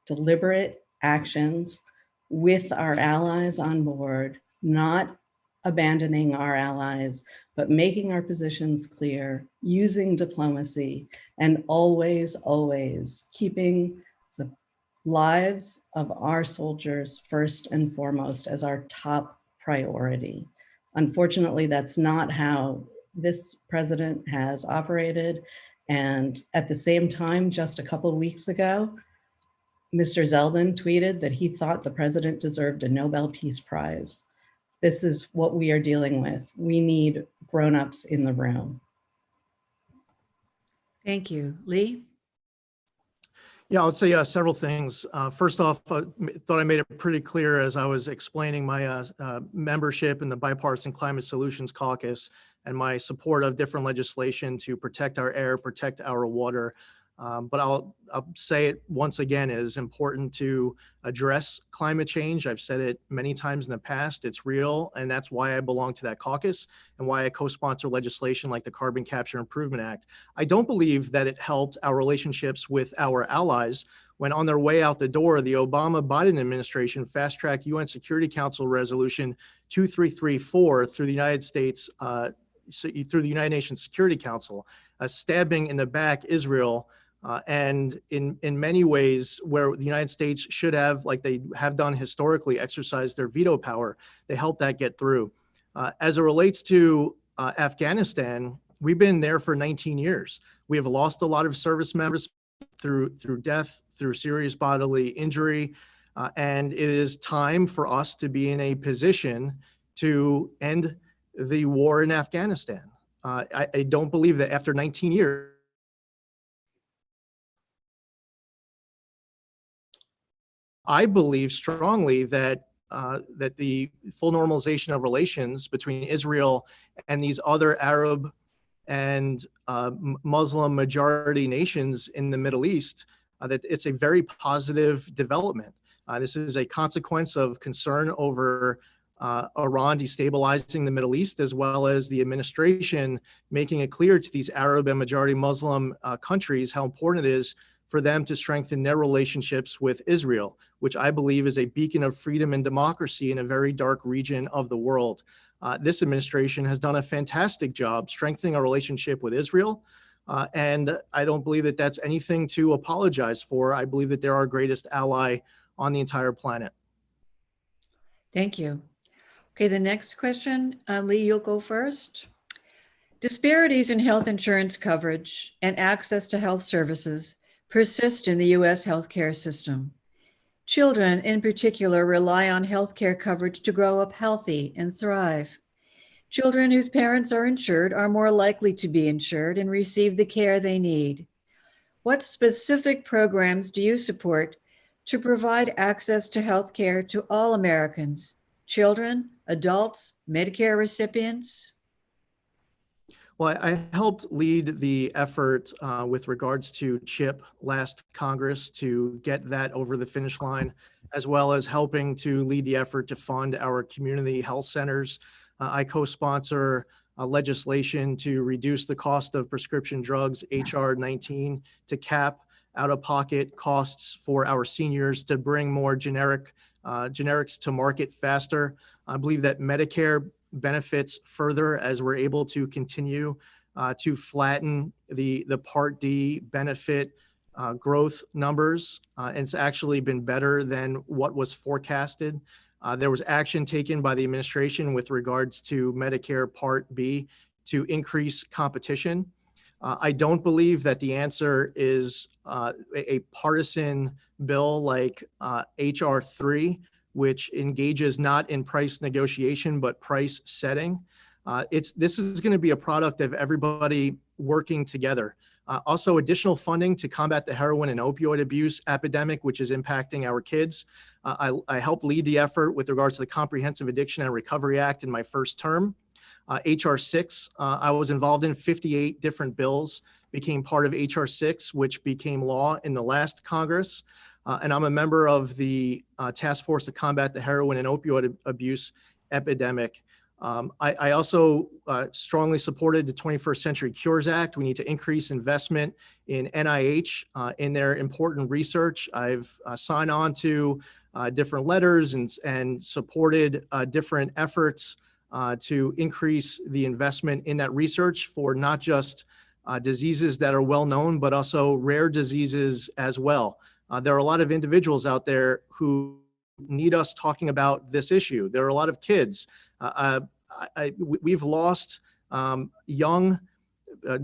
deliberate actions with our allies on board, not abandoning our allies, but making our positions clear, using diplomacy, and always, always keeping the lives of our soldiers first and foremost as our top priority. Unfortunately, that's not how this president has operated. And at the same time, just a couple of weeks ago, Mr. Zeldin tweeted that he thought the president deserved a Nobel Peace Prize. This is what we are dealing with. We need grown-ups in the room. Thank you. Lee? Yeah, I would say several things. First off, I thought I made it pretty clear as I was explaining my membership in the Bipartisan Climate Solutions Caucus and my support of different legislation to protect our air, protect our water. But I'll say it once again, it is important to address climate change. I've said it many times in the past, it's real, and that's why I belong to that caucus and why I co-sponsor legislation like the Carbon Capture Improvement Act. I don't believe that it helped our relationships with our allies when on their way out the door, the Obama-Biden administration fast-tracked UN Security Council Resolution 2334 through the United States, through the United Nations Security Council, stabbing in the back Israel, and in many ways where the United States should have, like they have done historically, exercised their veto power, they helped that get through. As it relates to Afghanistan, we've been there for 19 years. We have lost a lot of service members through death, through serious bodily injury, and it is time for us to be in a position to end the war in Afghanistan. I don't believe that after 19 years, I believe strongly that that the full normalization of relations between Israel and these other Arab and Muslim majority nations in the Middle East, that it's a very positive development. This is a consequence of concern over Iran destabilizing the Middle East, as well as the administration making it clear to these Arab and majority Muslim countries how important it is for them to strengthen their relationships with Israel, which I believe is a beacon of freedom and democracy in a very dark region of the world. This administration has done a fantastic job strengthening our relationship with Israel. And I don't believe that that's anything to apologize for. I believe that they're our greatest ally on the entire planet. Thank you. Okay, the next question, Lee, you'll go first. Disparities in health insurance coverage and access to health services persist in the U.S. healthcare system. Children, in particular, rely on healthcare coverage to grow up healthy and thrive. Children whose parents are insured are more likely to be insured and receive the care they need. What specific programs do you support to provide access to healthcare to all Americans, children, adults, Medicare recipients? Well, I helped lead the effort with regards to CHIP last Congress to get that over the finish line, as well as helping to lead the effort to fund our community health centers. I co-sponsor legislation to reduce the cost of prescription drugs, HR 19, to cap out-of-pocket costs for our seniors, to bring more generics to market faster. I believe that Medicare benefits further as we're able to continue to flatten the Part D benefit growth numbers. And it's actually been better than what was forecasted. There was action taken by the administration with regards to Medicare Part B to increase competition. I don't believe that the answer is a partisan bill like HR 3, which engages not in price negotiation, but price setting. This is going to be a product of everybody working together. Also, additional funding to combat the heroin and opioid abuse epidemic, which is impacting our kids. I helped lead the effort with regards to the Comprehensive Addiction and Recovery Act in my first term. HR 6, I was involved in 58 different bills, became part of HR 6, which became law in the last Congress. And I'm a member of the task force to combat the heroin and opioid abuse epidemic. I also strongly supported the 21st Century Cures Act. We need to increase investment in NIH in their important research. I've signed on to different letters and supported different efforts to increase the investment in that research for not just diseases that are well known, but also rare diseases as well. There are a lot of individuals out there who need us talking about this issue. There are a lot of kids. We've lost young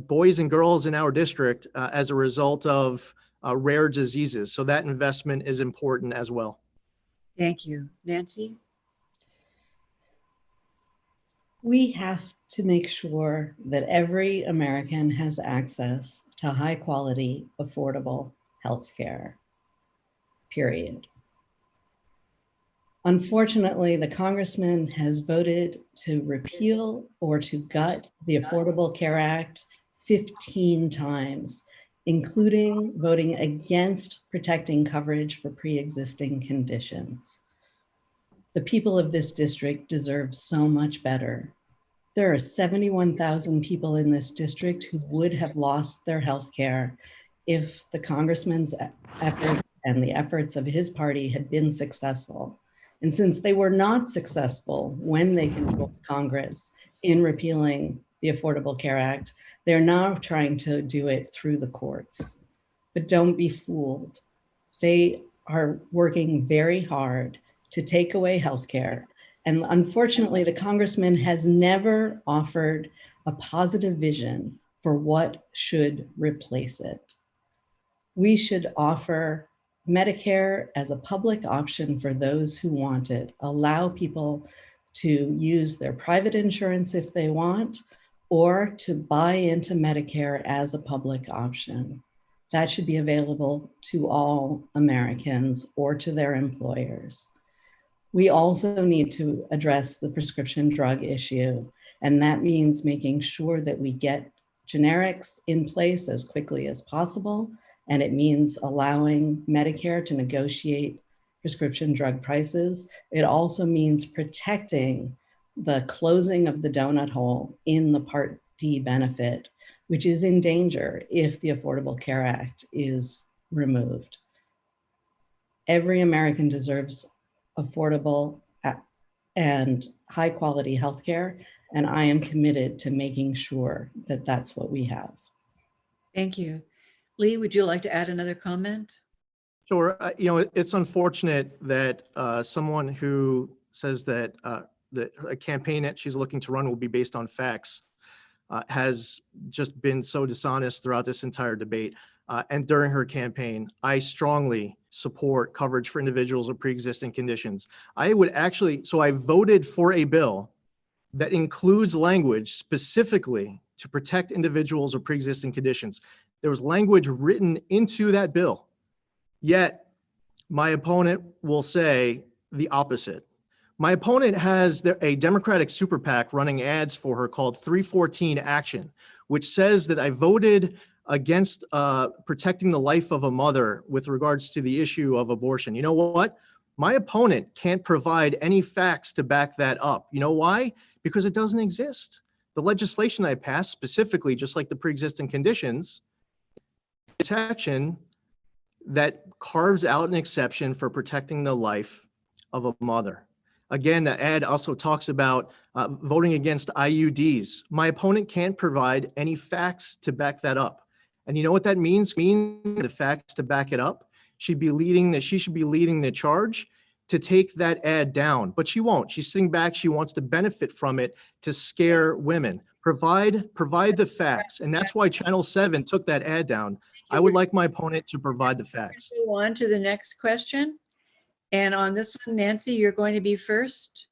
boys and girls in our district as a result of rare diseases. So that investment is important as well. Thank you. Nancy? We have to make sure that every American has access to high quality, affordable health care, period. Unfortunately, the congressman has voted to repeal or to gut the Affordable Care Act 15 times, including voting against protecting coverage for pre-existing conditions. The people of this district deserve so much better. There are 71,000 people in this district who would have lost their health care if the congressman's effort and the efforts of his party had been successful. And since they were not successful when they controlled Congress in repealing the Affordable Care Act, they're now trying to do it through the courts. But don't be fooled. They are working very hard to take away healthcare. And unfortunately, the congressman has never offered a positive vision for what should replace it. We should offer Medicare as a public option for those who want it, allow people to use their private insurance if they want, or to buy into Medicare as a public option. That should be available to all Americans or to their employers. We also need to address the prescription drug issue, and that means making sure that we get generics in place as quickly as possible, and it means allowing Medicare to negotiate prescription drug prices. It also means protecting the closing of the donut hole in the Part D benefit, which is in danger if the Affordable Care Act is removed. Every American deserves affordable and high quality healthcare, and I am committed to making sure that that's what we have. Thank you. Lee, would you like to add another comment? Sure. It's unfortunate that someone who says that a campaign that she's looking to run will be based on facts has just been so dishonest throughout this entire debate. And during her campaign, I strongly support coverage for individuals with pre-existing conditions. I voted for a bill that includes language specifically to protect individuals with pre-existing conditions. There was language written into that bill. Yet, my opponent will say the opposite. My opponent has a Democratic super PAC running ads for her called 314 Action, which says that I voted against protecting the life of a mother with regards to the issue of abortion. You know what? My opponent can't provide any facts to back that up. You know why? Because it doesn't exist. The legislation I passed, specifically, just like the pre-existing conditions, protection that carves out an exception for protecting the life of a mother. Again, the ad also talks about voting against IUDs. My opponent can't provide any facts to back that up. And you know what that means? The facts to back it up. She should be leading the charge to take that ad down, but she won't. She's sitting back. She wants to benefit from it to scare women. Provide the facts. And that's why Channel 7 took that ad down. I would like my opponent to provide the facts. Go on to the next question. And on this one, Nancy, you're going to be first.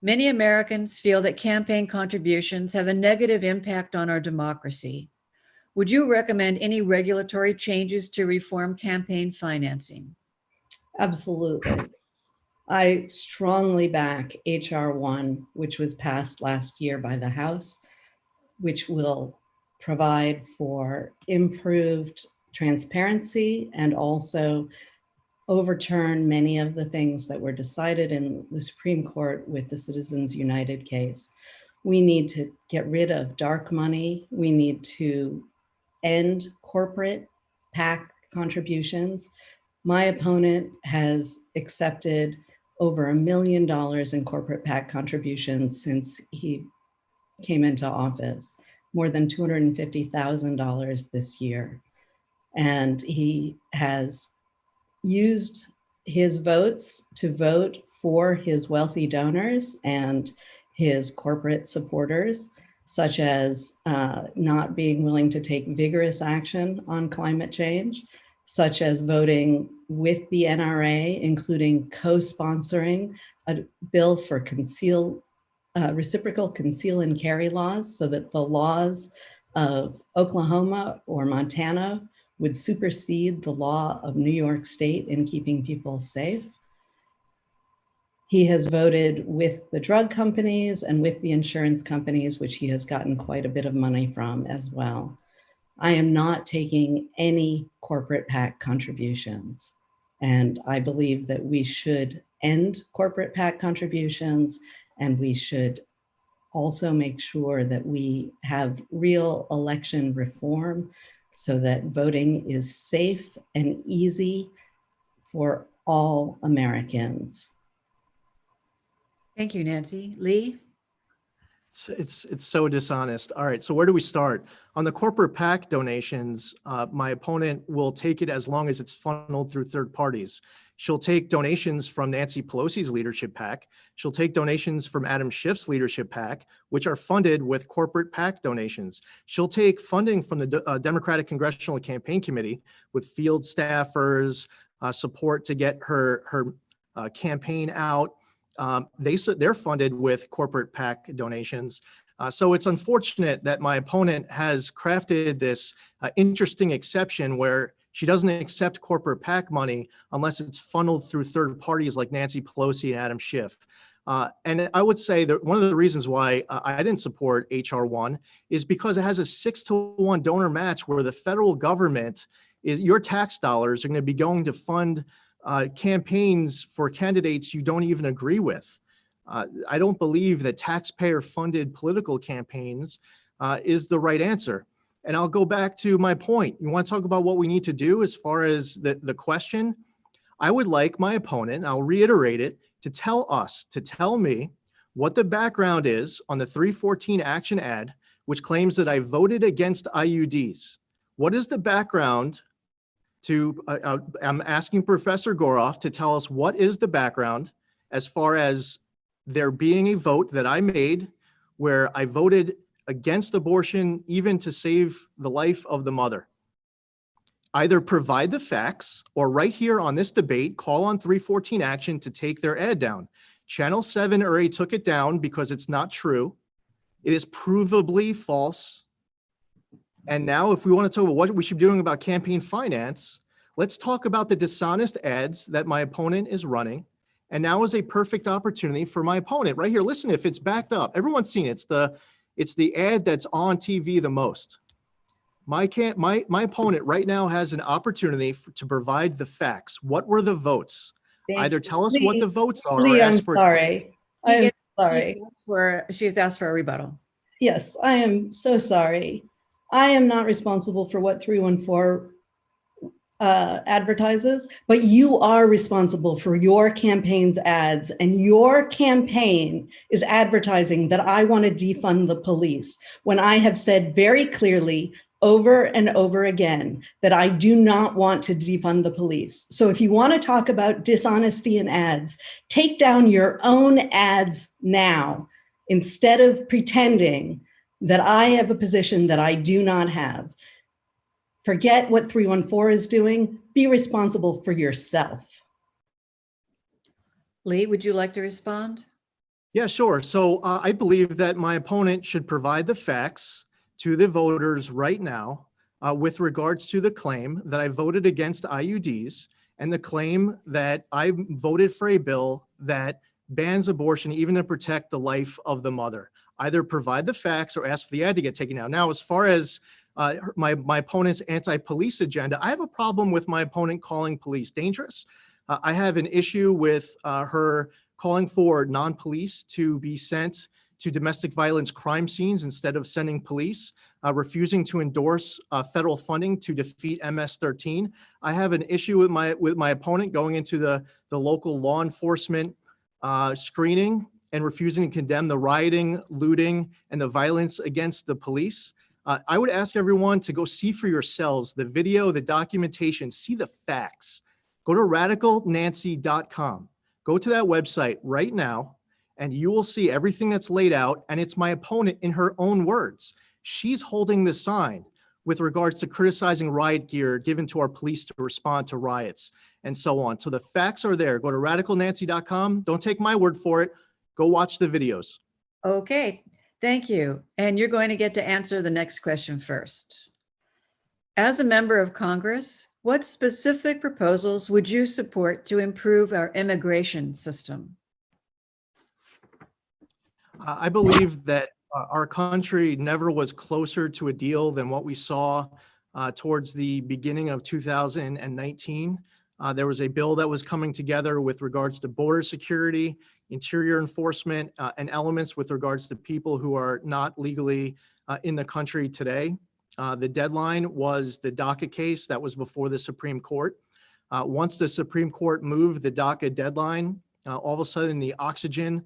Many Americans feel that campaign contributions have a negative impact on our democracy. Would you recommend any regulatory changes to reform campaign financing? Absolutely. I strongly back HR 1, which was passed last year by the House, which will provide for improved transparency and also overturn many of the things that were decided in the Supreme Court with the Citizens United case. We need to get rid of dark money. We need to end corporate PAC contributions. My opponent has accepted over $1 million in corporate PAC contributions since he came into office, more than $250,000 this year. And he has used his votes to vote for his wealthy donors and his corporate supporters, such as not being willing to take vigorous action on climate change, such as voting with the NRA, including co-sponsoring a bill for reciprocal conceal and carry laws so that the laws of Oklahoma or Montana would supersede the law of New York State in keeping people safe. He has voted with the drug companies and with the insurance companies, which he has gotten quite a bit of money from as well. I am not taking any corporate PAC contributions. And I believe that we should end corporate PAC contributions, and we should also make sure that we have real election reform so that voting is safe and easy for all Americans. Thank you, Nancy. Lee? It's so dishonest. All right, so where do we start? On the corporate PAC donations, my opponent will take it as long as it's funneled through third parties. She'll take donations from Nancy Pelosi's leadership PAC. She'll take donations from Adam Schiff's leadership PAC, which are funded with corporate PAC donations. She'll take funding from the Democratic Congressional Campaign Committee with field staffers, support to get her campaign out. They're funded with corporate PAC donations. So it's unfortunate that my opponent has crafted this interesting exception where she doesn't accept corporate PAC money unless it's funneled through third parties like Nancy Pelosi and Adam Schiff. And I would say that one of the reasons why I didn't support HR 1 is because it has a 6-to-1 donor match where the federal government your tax dollars are going to be going to fund campaigns for candidates you don't even agree with. I don't believe that taxpayer-funded political campaigns is the right answer. And I'll go back to my point. You want to talk about what we need to do as far as the question? I would like my opponent, I'll reiterate it, to tell me what the background is on the 314 action ad, which claims that I voted against IUDs. What is the background to, I'm asking Professor Goroff to tell us what is the background as far as there being a vote that I made where I voted against abortion, even to save the life of the mother. Either provide the facts or right here on this debate, call on 314 action to take their ad down. Channel 7 already took it down because it's not true. It is provably false. And now if we want to talk about what we should be doing about campaign finance, let's talk about the dishonest ads that my opponent is running. And now is a perfect opportunity for my opponent right here. Listen, if it's backed up, everyone's seen it. It's the ad that's on TV the most. My opponent right now has an opportunity to provide the facts. What were the votes? Either tell us what the votes are or ask for. Sorry. I'm sorry. She's asked for a rebuttal. Yes, I am so sorry. I am not responsible for what 314 advertises, but you are responsible for your campaign's ads, and your campaign is advertising that I want to defund the police when I have said very clearly over and over again that I do not want to defund the police. So if you want to talk about dishonesty in ads, take down your own ads now instead of pretending that I have a position that I do not have. Forget what 314 is doing. Be responsible for yourself. Lee, would you like to respond? Yeah, sure. So I believe that my opponent should provide the facts to the voters right now with regards to the claim that I voted against IUDs and the claim that I voted for a bill that bans abortion even to protect the life of the mother. Either provide the facts or ask for the ad to get taken down. Now, as far as my opponent's anti-police agenda, I have a problem with my opponent calling police dangerous. I have an issue with her calling for non-police to be sent to domestic violence crime scenes instead of sending police, refusing to endorse federal funding to defeat MS-13. I have an issue with my opponent going into the local law enforcement screening and refusing to condemn the rioting, looting, and the violence against the police. I would ask everyone to go see for yourselves the video, the documentation, see the facts. Go to radicalnancy.com. Go to that website right now, and you will see everything that's laid out, and it's my opponent in her own words. She's holding the sign with regards to criticizing riot gear given to our police to respond to riots and so on. So the facts are there. Go to radicalnancy.com. Don't take my word for it. Go watch the videos. Okay, thank you. And you're going to get to answer the next question first. As a member of Congress, what specific proposals would you support to improve our immigration system? I believe that our country never was closer to a deal than what we saw towards the beginning of 2019. There was a bill that was coming together with regards to border security, interior enforcement, and elements with regards to people who are not legally in the country today. The deadline was the DACA case that was before the Supreme Court. Once the Supreme Court moved the DACA deadline, all of a sudden the oxygen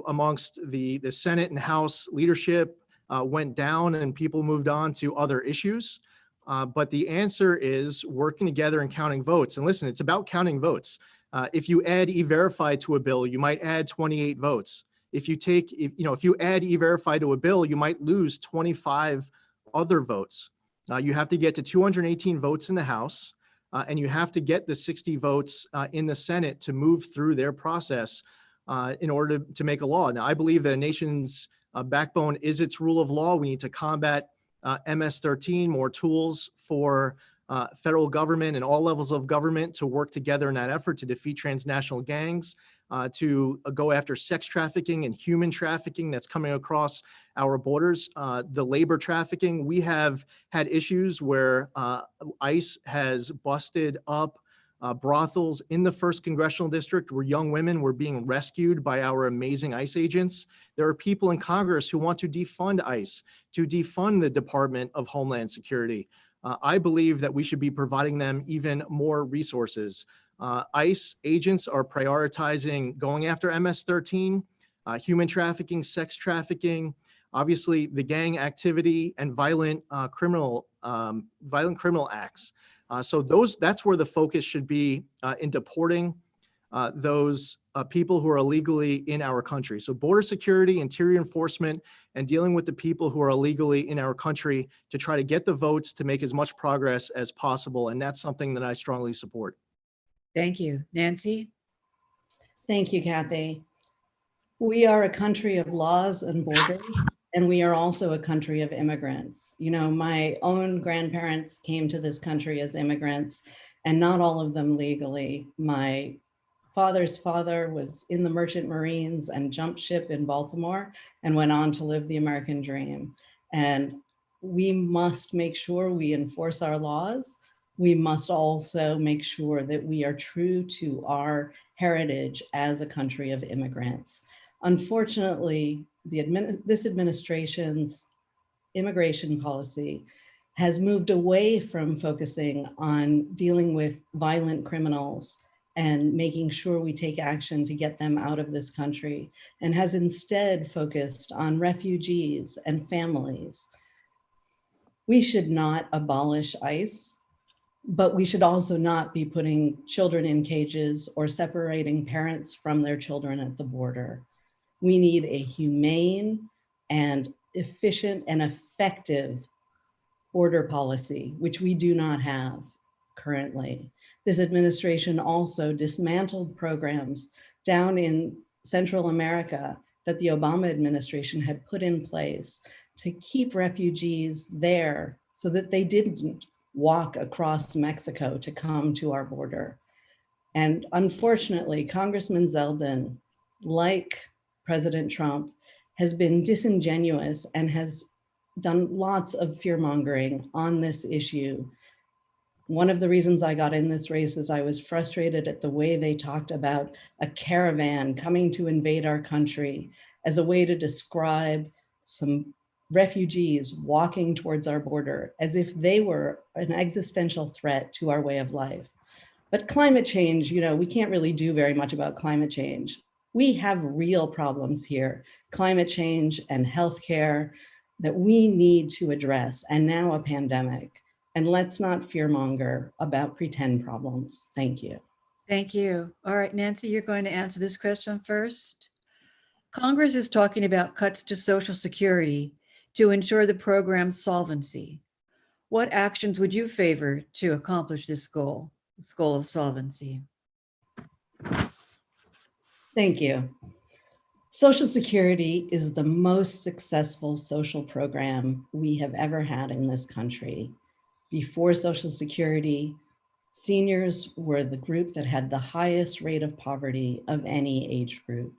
amongst the Senate and House leadership went down and people moved on to other issues. But the answer is working together and counting votes. And listen, it's about counting votes. If you add E-Verify to a bill, you might add 28 votes. If you add E-Verify to a bill, you might lose 25 other votes. You have to get to 218 votes in the House, and you have to get the 60 votes in the Senate to move through their process in order to make a law. Now, I believe that a nation's backbone is its rule of law. We need to combat MS-13, more tools for federal government and all levels of government to work together in that effort to defeat transnational gangs, to go after sex trafficking and human trafficking that's coming across our borders. The labor trafficking, we have had issues where ICE has busted up brothels in the 1st Congressional District where young women were being rescued by our amazing ICE agents. There are people in Congress who want to defund ICE, to defund the Department of Homeland Security. I believe that we should be providing them even more resources. ICE agents are prioritizing going after MS-13, human trafficking, sex trafficking, obviously the gang activity and violent criminal acts. So that's where the focus should be in deporting those people who are illegally in our country. So border security, interior enforcement, and dealing with the people who are illegally in our country to try to get the votes to make as much progress as possible. And that's something that I strongly support. Thank you. Nancy? Thank you, Kathy. We are a country of laws and borders, and we are also a country of immigrants. You know, my own grandparents came to this country as immigrants, and not all of them legally. My father's father was in the Merchant Marines and jumped ship in Baltimore and went on to live the American dream. And we must make sure we enforce our laws. We must also make sure that we are true to our heritage as a country of immigrants. Unfortunately, this administration's immigration policy has moved away from focusing on dealing with violent criminals and making sure we take action to get them out of this country, and has instead focused on refugees and families. We should not abolish ICE, but we should also not be putting children in cages or separating parents from their children at the border. We need a humane and efficient and effective border policy, which we do not have currently. This administration also dismantled programs down in Central America that the Obama administration had put in place to keep refugees there so that they didn't walk across Mexico to come to our border. And unfortunately, Congressman Zeldin, like President Trump, has been disingenuous and has done lots of fear-mongering on this issue. One of the reasons I got in this race is I was frustrated at the way they talked about a caravan coming to invade our country as a way to describe some refugees walking towards our border as if they were an existential threat to our way of life. But climate change, you know, we can't really do very much about climate change. We have real problems here, climate change and healthcare that we need to address, and now a pandemic. And let's not fearmonger about pretend problems. Thank you. Thank you. All right, Nancy, you're going to answer this question first. Congress is talking about cuts to Social Security to ensure the program's solvency. What actions would you favor to accomplish this goal of solvency? Thank you. Social Security is the most successful social program we have ever had in this country. Before Social Security, seniors were the group that had the highest rate of poverty of any age group.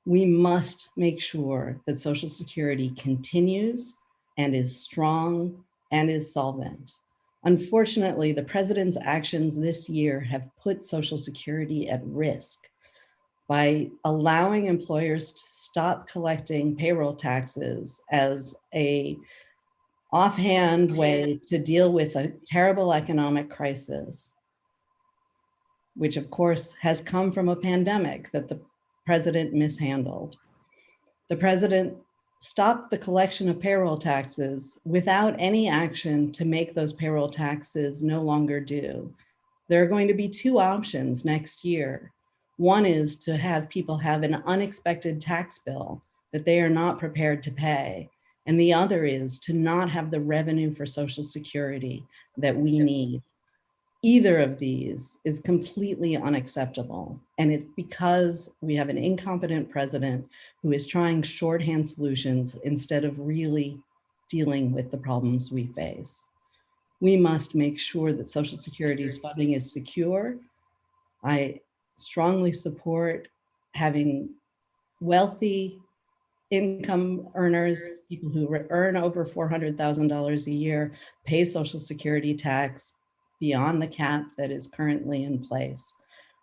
We must make sure that Social Security continues and is strong and is solvent. Unfortunately, the president's actions this year have put Social Security at risk by allowing employers to stop collecting payroll taxes as a offhand way to deal with a terrible economic crisis, which of course has come from a pandemic that the president mishandled. The president stopped the collection of payroll taxes without any action to make those payroll taxes no longer due. There are going to be two options next year. One is to have people have an unexpected tax bill that they are not prepared to pay. And the other is to not have the revenue for Social Security that we need. Either of these is completely unacceptable. And it's because we have an incompetent president who is trying shorthand solutions instead of really dealing with the problems we face. We must make sure that Social Security's funding is secure. I strongly support having wealthy income earners, people who earn over $400,000 a year, pay Social Security tax, beyond the cap that is currently in place,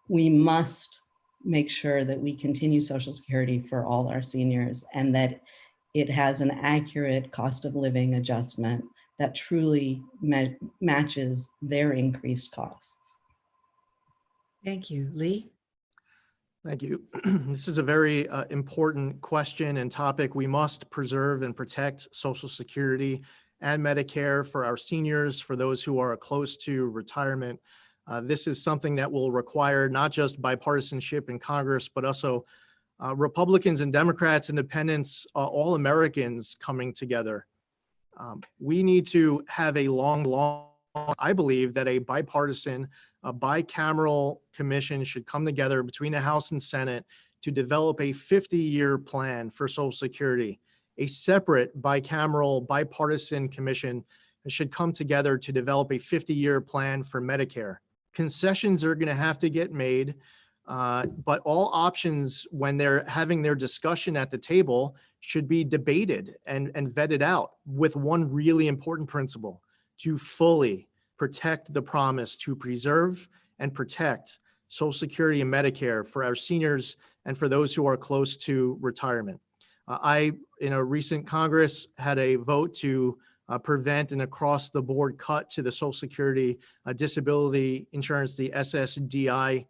we must make sure that we continue Social Security for all our seniors and that it has an accurate cost of living adjustment that truly matches their increased costs. Thank you. Lee? Thank you. This is a very important question and topic. We must preserve and protect Social Security and Medicare for our seniors, for those who are close to retirement. This is something that will require not just bipartisanship in Congress, but also Republicans and Democrats, independents, all Americans coming together. We need to have a I believe that a bipartisan, a bicameral commission should come together between the House and Senate to develop a 50-year plan for Social Security. A separate bicameral, bipartisan commission should come together to develop a 50-year plan for Medicare. Concessions are going to have to get made, but all options, when they're having their discussion at the table, should be debated and vetted out with one really important principle: to fully protect the promise to preserve and protect Social Security and Medicare for our seniors and for those who are close to retirement. I, in a recent Congress, had a vote to prevent an across-the-board cut to the Social Security disability insurance, the SSDI.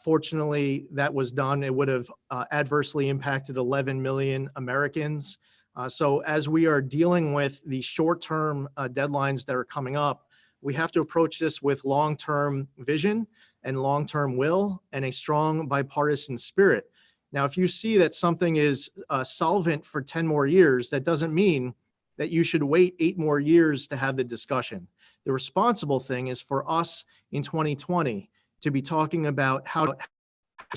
Fortunately, that was done. It would have adversely impacted 11 million Americans. So as we are dealing with the short-term deadlines that are coming up, we have to approach this with long-term vision and long-term will and a strong bipartisan spirit. Now, if you see that something is solvent for 10 more years, that doesn't mean that you should wait 8 more years to have the discussion. The responsible thing is for us in 2020 to be talking about how Social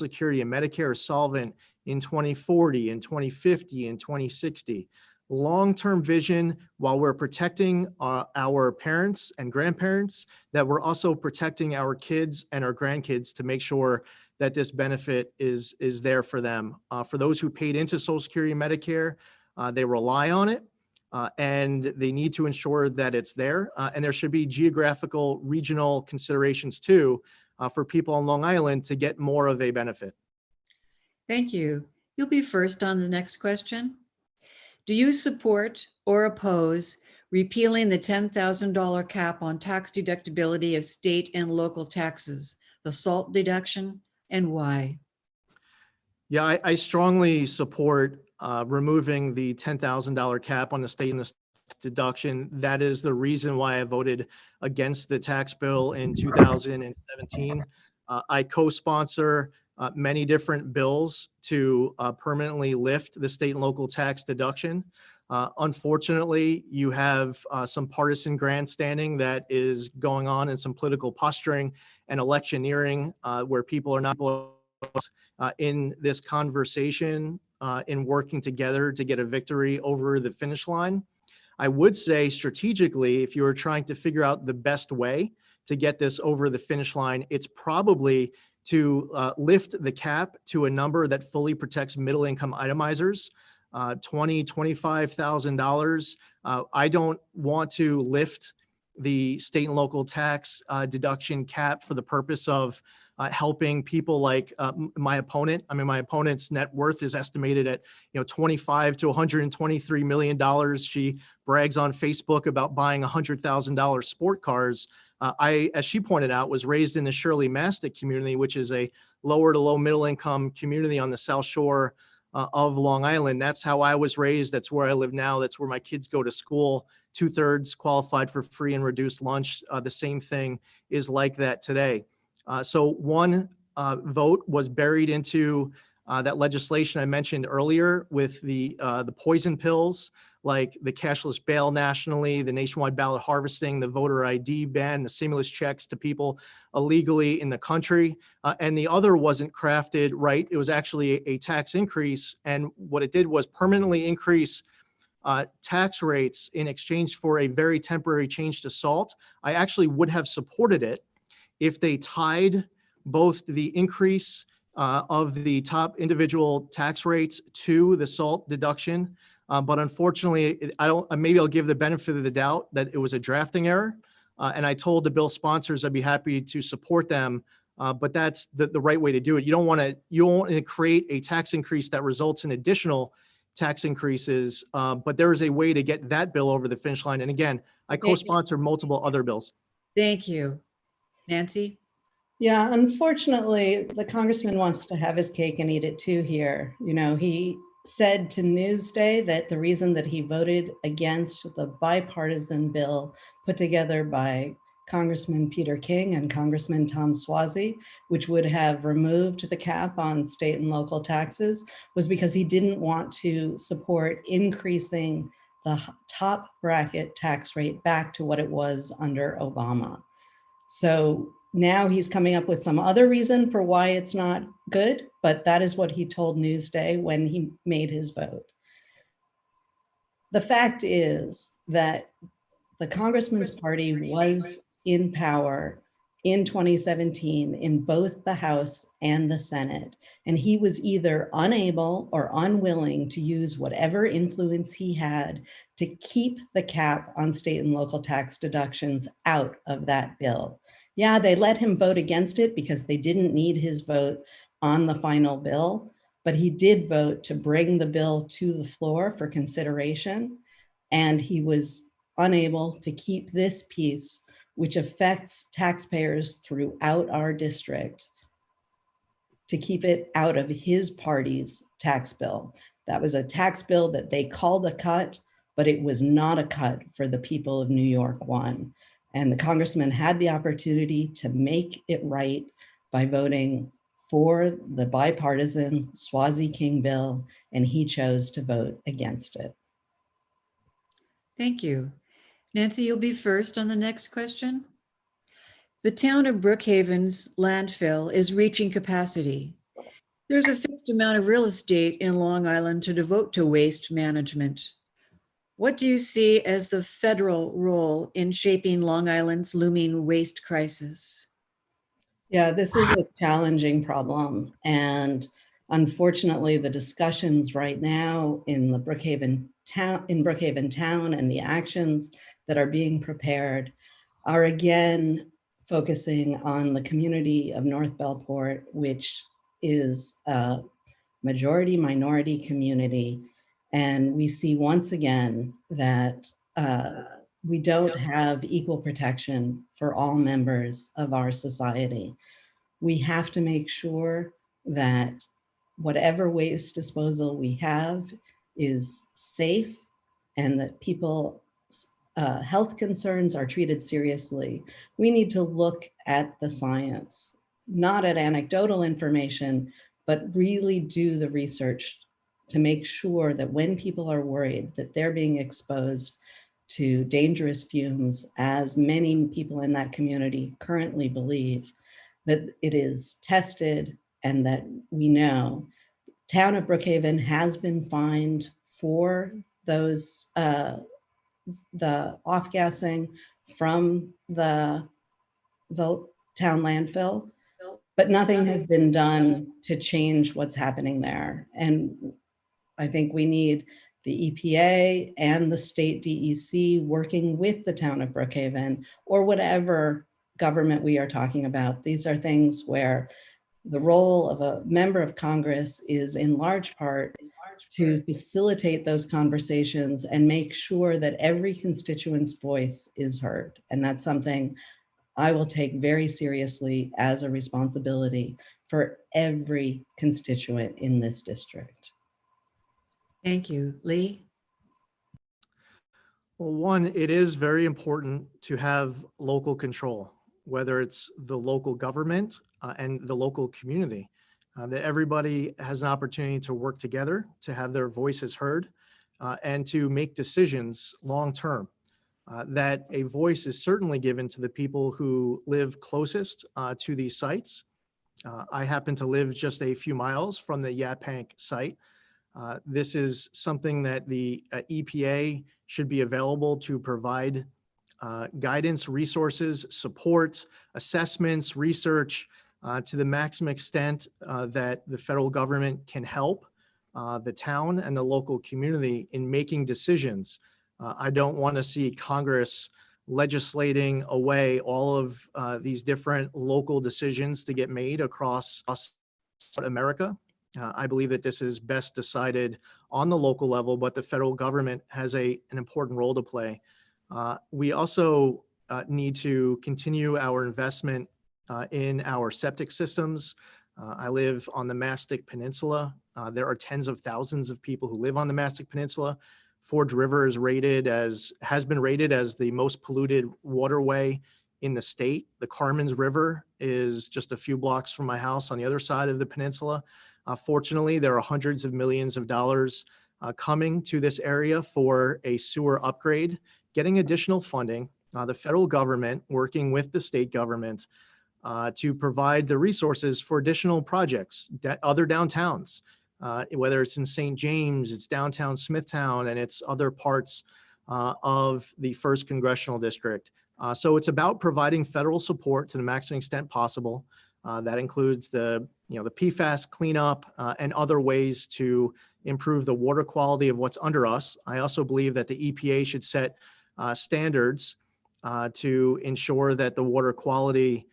Security and Medicare is solvent in 2040, in 2050, in 2060. Long-term vision, while we're protecting our parents and grandparents, that we're also protecting our kids and our grandkids to make sure that this benefit is there for them. For those who paid into Social Security and Medicare, they rely on it, and they need to ensure that it's there. And there should be geographical, regional considerations too, for people on Long Island to get more of a benefit. Thank you. You'll be first on the next question. Do you support or oppose repealing the $10,000 cap on tax deductibility of state and local taxes, the SALT deduction, and why? Yeah, I strongly support removing the $10,000 cap on the state and the deduction. That is the reason why I voted against the tax bill in 2017. I co-sponsor many different bills to permanently lift the state and local tax deduction. Unfortunately, you have some partisan grandstanding that is going on and some political posturing and electioneering where people are not in this conversation in working together to get a victory over the finish line. I would say strategically, if you were trying to figure out the best way to get this over the finish line, it's probably to lift the cap to a number that fully protects middle income itemizers, $20,000, $25,000. I don't want to lift the state and local tax deduction cap for the purpose of helping people like my opponent. I mean, my opponent's net worth is estimated at $25 to $123 million. She brags on Facebook about buying $100,000 sport cars. I, as she pointed out, was raised in the Shirley Mastic community, which is a lower to low middle income community on the South Shore of Long Island. That's how I was raised. That's where I live now. That's where my kids go to school. 2/3 qualified for free and reduced lunch. The same thing is like that today. So one vote was buried into that legislation I mentioned earlier with the poison pills, like the cashless bail nationally, the nationwide ballot harvesting, the voter ID ban, the stimulus checks to people illegally in the country. And the other wasn't crafted right. It was actually a tax increase. And what it did was permanently increase tax rates in exchange for a very temporary change to SALT. I actually would have supported it if they tied both the increase of the top individual tax rates to the SALT deduction. But unfortunately, maybe I'll give the benefit of the doubt that it was a drafting error. And I told the bill sponsors I'd be happy to support them, but that's the right way to do it. You don't want to create a tax increase that results in additional tax increases, but there is a way to get that bill over the finish line. And again, I co-sponsor multiple other bills. Thank you. Nancy? Yeah, unfortunately, the congressman wants to have his cake and eat it too here. You know, he said to Newsday that the reason that he voted against the bipartisan bill put together by Congressman Peter King and Congressman Tom Suozzi, which would have removed the cap on state and local taxes, was because he didn't want to support increasing the top bracket tax rate back to what it was under Obama. So now he's coming up with some other reason for why it's not good, but that is what he told Newsday when he made his vote. The fact is that the congressman's party was in power in 2017 in both the House and the Senate, and he was either unable or unwilling to use whatever influence he had to keep the cap on state and local tax deductions out of that bill. Yeah, they let him vote against it because they didn't need his vote on the final bill, but he did vote to bring the bill to the floor for consideration, and he was unable to keep this piece, which affects taxpayers throughout our district, to keep it out of his party's tax bill. That was a tax bill that they called a cut, but it was not a cut for the people of New York 1. And the congressman had the opportunity to make it right by voting for the bipartisan Suozzi-King bill, and he chose to vote against it. Thank you. Nancy, you'll be first on the next question. The town of Brookhaven's landfill is reaching capacity. There's a fixed amount of real estate in Long Island to devote to waste management. What do you see as the federal role in shaping Long Island's looming waste crisis? Yeah, this is a challenging problem. And unfortunately, the discussions right now in the Brookhaven town and the actions that are being prepared are again focusing on the community of North Bellport, which is a majority minority community. And we see once again that we don't have equal protection for all members of our society. We have to make sure that whatever waste disposal we have is safe and that people's health concerns are treated seriously. We need to look at the science, not at anecdotal information, but really do the research to make sure that when people are worried that they're being exposed to dangerous fumes, as many people in that community currently believe, that it is tested and that we know. Town of Brookhaven has been fined for those, the off-gassing from the town landfill, but nothing has been done to change what's happening there. And I think we need the EPA and the state DEC working with the town of Brookhaven, or whatever government we are talking about. These are things where the role of a member of Congress is in large part to facilitate those conversations and make sure that every constituent's voice is heard. And that's something I will take very seriously as a responsibility for every constituent in this district. Thank you. Lee? Well, one, it is very important to have local control, whether it's the local government and the local community, that everybody has an opportunity to work together, to have their voices heard, and to make decisions long-term. That a voice is certainly given to the people who live closest to these sites. I happen to live just a few miles from the Yaphank site. This is something that the EPA should be available to provide guidance, resources, support, assessments, research to the maximum extent that the federal government can help the town and the local community in making decisions. I don't want to see Congress legislating away all of these different local decisions to get made across America. I believe that this is best decided on the local level, but the federal government has an important role to play. We also need to continue our investment in our septic systems. I live on the Mastic Peninsula. There are tens of thousands of people who live on the Mastic Peninsula. Forge River has been rated as the most polluted waterway in the state. The Carmen's River is just a few blocks from my house on the other side of the peninsula. Fortunately, there are hundreds of millions of dollars coming to this area for a sewer upgrade, getting additional funding. The federal government working with the state government to provide the resources for additional projects, other downtowns, whether it's in St. James, it's downtown Smithtown, and it's other parts of the 1st Congressional District. So it's about providing federal support to the maximum extent possible. That includes the PFAS cleanup and other ways to improve the water quality of what's under us. I also believe that the EPA should set standards to ensure that the water quality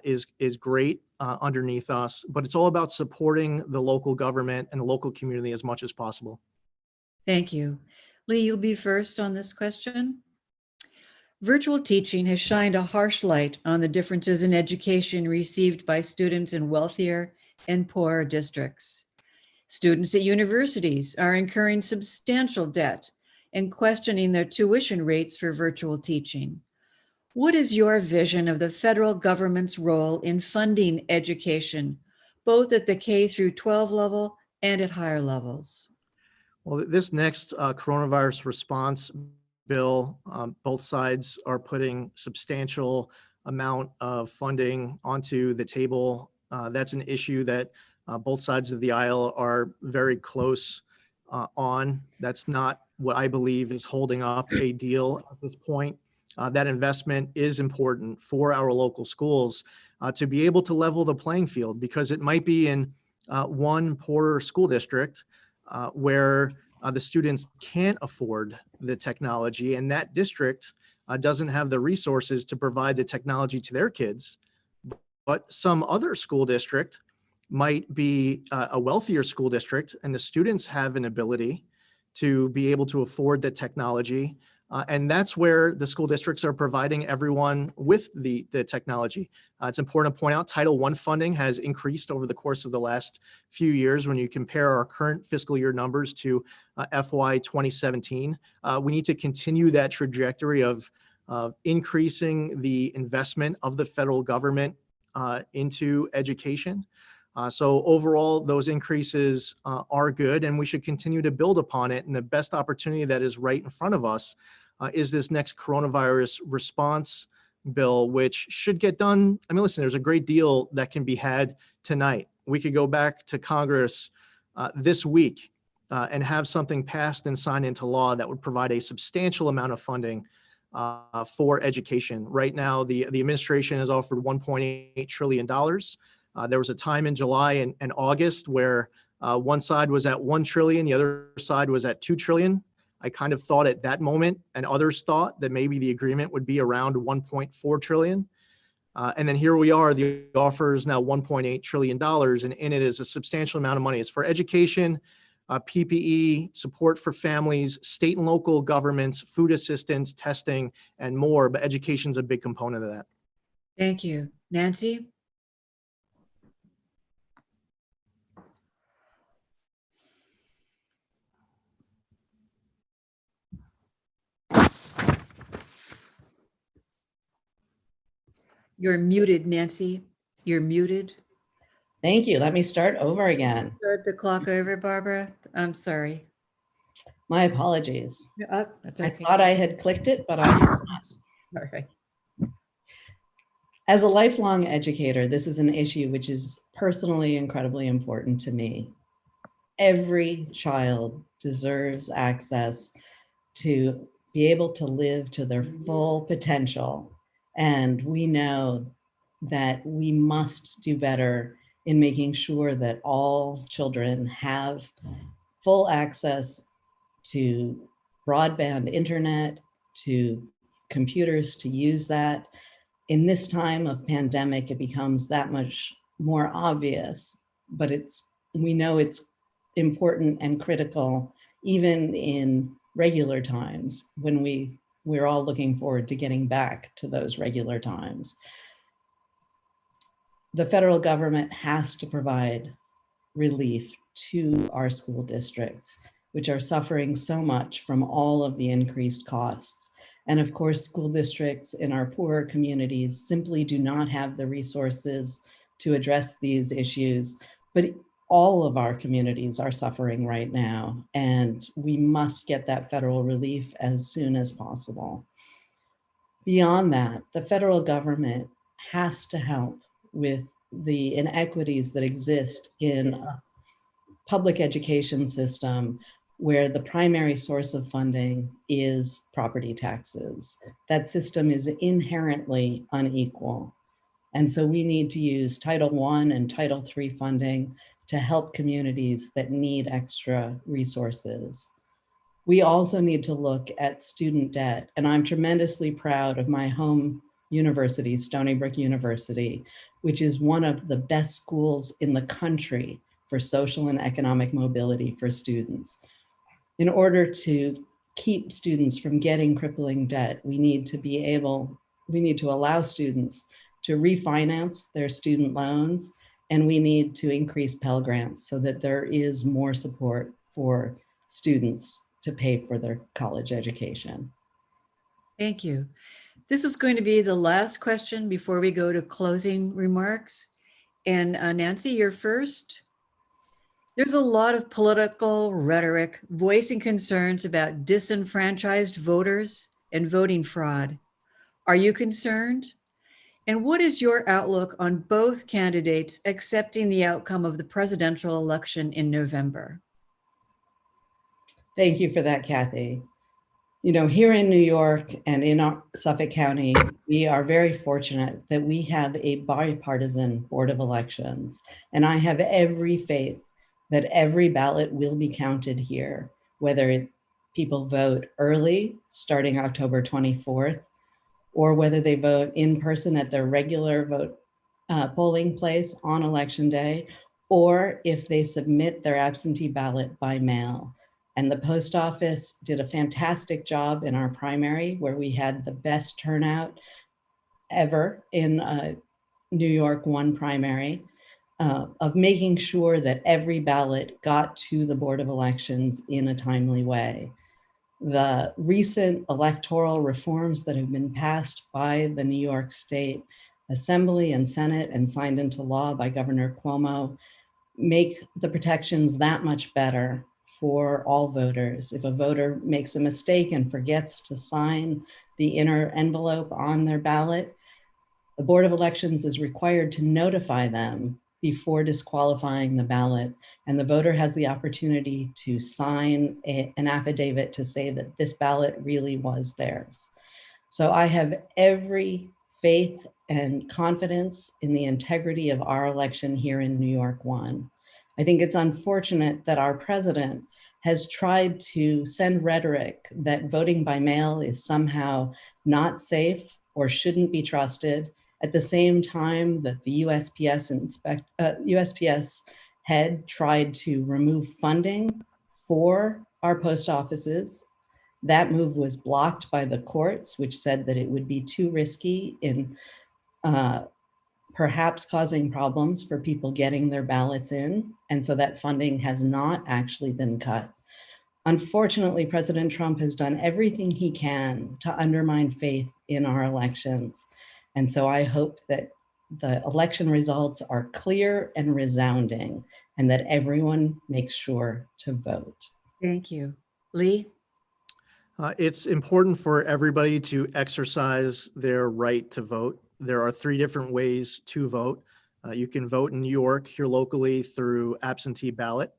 is great underneath us, but it's all about supporting the local government and the local community as much as possible. Thank you. Lee, you'll be first on this question. Virtual teaching has shined a harsh light on the differences in education received by students in wealthier and poorer districts. Students at universities are incurring substantial debt and questioning their tuition rates for virtual teaching. What is your vision of the federal government's role in funding education, both at the K through 12 level and at higher levels? Well, this next coronavirus response bill, both sides are putting substantial amount of funding onto the table. That's an issue that both sides of the aisle are very close on. That's not what I believe is holding up a deal at this point. That investment is important for our local schools to be able to level the playing field, because it might be in one poorer school district where the students can't afford the technology, and that district doesn't have the resources to provide the technology to their kids. But some other school district might be a wealthier school district, and the students have an ability to be able to afford the technology. And that's where the school districts are providing everyone with the technology. It's important to point out Title I funding has increased over the course of the last few years. When you compare our current fiscal year numbers to FY 2017, we need to continue that trajectory of increasing the investment of the federal government into education. So overall, those increases are good, and we should continue to build upon it. And the best opportunity that is right in front of us is this next coronavirus response bill, which should get done. I mean, listen, there's a great deal that can be had tonight. We could go back to Congress this week and have something passed and signed into law that would provide a substantial amount of funding for education. Right now, the administration has offered $1.8 trillion. There was a time in July and August where one side was at 1 trillion, the other side was at 2 trillion. I kind of thought at that moment, and others thought, that maybe the agreement would be around 1.4 trillion. And then here we are, the offer is now $1.8 trillion, and in it is a substantial amount of money. It's for education, PPE, support for families, state and local governments, food assistance, testing, and more, but education is a big component of that. Thank you. Nancy? You're muted, Nancy. You're muted. Thank you. Let me start over again. Start the clock over, Barbara. I'm sorry. My apologies. That's okay. I thought I had clicked it, but I did not. All right. As a lifelong educator, this is an issue which is personally incredibly important to me. Every child deserves access to be able to live to their full potential. And we know that we must do better in making sure that all children have full access to broadband internet, to computers to use that. In this time of pandemic, it becomes that much more obvious, but we know it's important and critical even in regular times when we're all looking forward to getting back to those regular times. The federal government has to provide relief to our school districts, which are suffering so much from all of the increased costs. And of course, school districts in our poorer communities simply do not have the resources to address these issues, but all of our communities are suffering right now, and we must get that federal relief as soon as possible. Beyond that, the federal government has to help with the inequities that exist in a public education system where the primary source of funding is property taxes. That system is inherently unequal. And so we need to use Title I and Title III funding to help communities that need extra resources. We also need to look at student debt. And I'm tremendously proud of my home university, Stony Brook University, which is one of the best schools in the country for social and economic mobility for students. In order to keep students from getting crippling debt, we need to allow students to refinance their student loans, and we need to increase Pell Grants so that there is more support for students to pay for their college education. Thank you. This is going to be the last question before we go to closing remarks. And Nancy, you're first. There's a lot of political rhetoric voicing concerns about disenfranchised voters and voting fraud. Are you concerned? And what is your outlook on both candidates accepting the outcome of the presidential election in November? Thank you for that, Kathy. You know, here in New York and in Suffolk County, we are very fortunate that we have a bipartisan Board of Elections. And I have every faith that every ballot will be counted here, whether people vote early, starting October 24th, or whether they vote in person at their regular polling place on Election Day, or if they submit their absentee ballot by mail. And the post office did a fantastic job in our primary, where we had the best turnout ever in New York 1 primary, of making sure that every ballot got to the Board of Elections in a timely way. The recent electoral reforms that have been passed by the New York State Assembly and Senate and signed into law by Governor Cuomo make the protections that much better for all voters. If a voter makes a mistake and forgets to sign the inner envelope on their ballot, the Board of Elections is required to notify them before disqualifying the ballot, and the voter has the opportunity to sign an affidavit to say that this ballot really was theirs. So I have every faith and confidence in the integrity of our election here in New York 1. I think it's unfortunate that our president has tried to send rhetoric that voting by mail is somehow not safe or shouldn't be trusted, at the same time that the USPS head tried to remove funding for our post offices. That move was blocked by the courts, which said that it would be too risky in perhaps causing problems for people getting their ballots in. And so that funding has not actually been cut. Unfortunately, President Trump has done everything he can to undermine faith in our elections. And so I hope that the election results are clear and resounding, and that everyone makes sure to vote. Thank you. Lee? It's important for everybody to exercise their right to vote. There are 3 different ways to vote. You can vote in New York here locally through absentee ballot.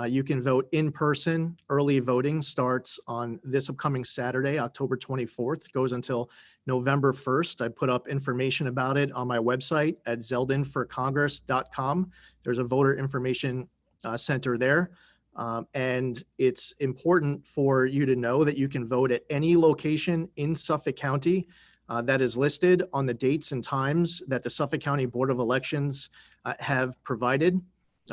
You can vote in person. Early voting starts on this upcoming Saturday, October 24th, goes until November 1st. I put up information about it on my website at zeldinforcongress.com. There's a voter information center there. And it's important for you to know that you can vote at any location in Suffolk County that is listed on the dates and times that the Suffolk County Board of Elections have provided.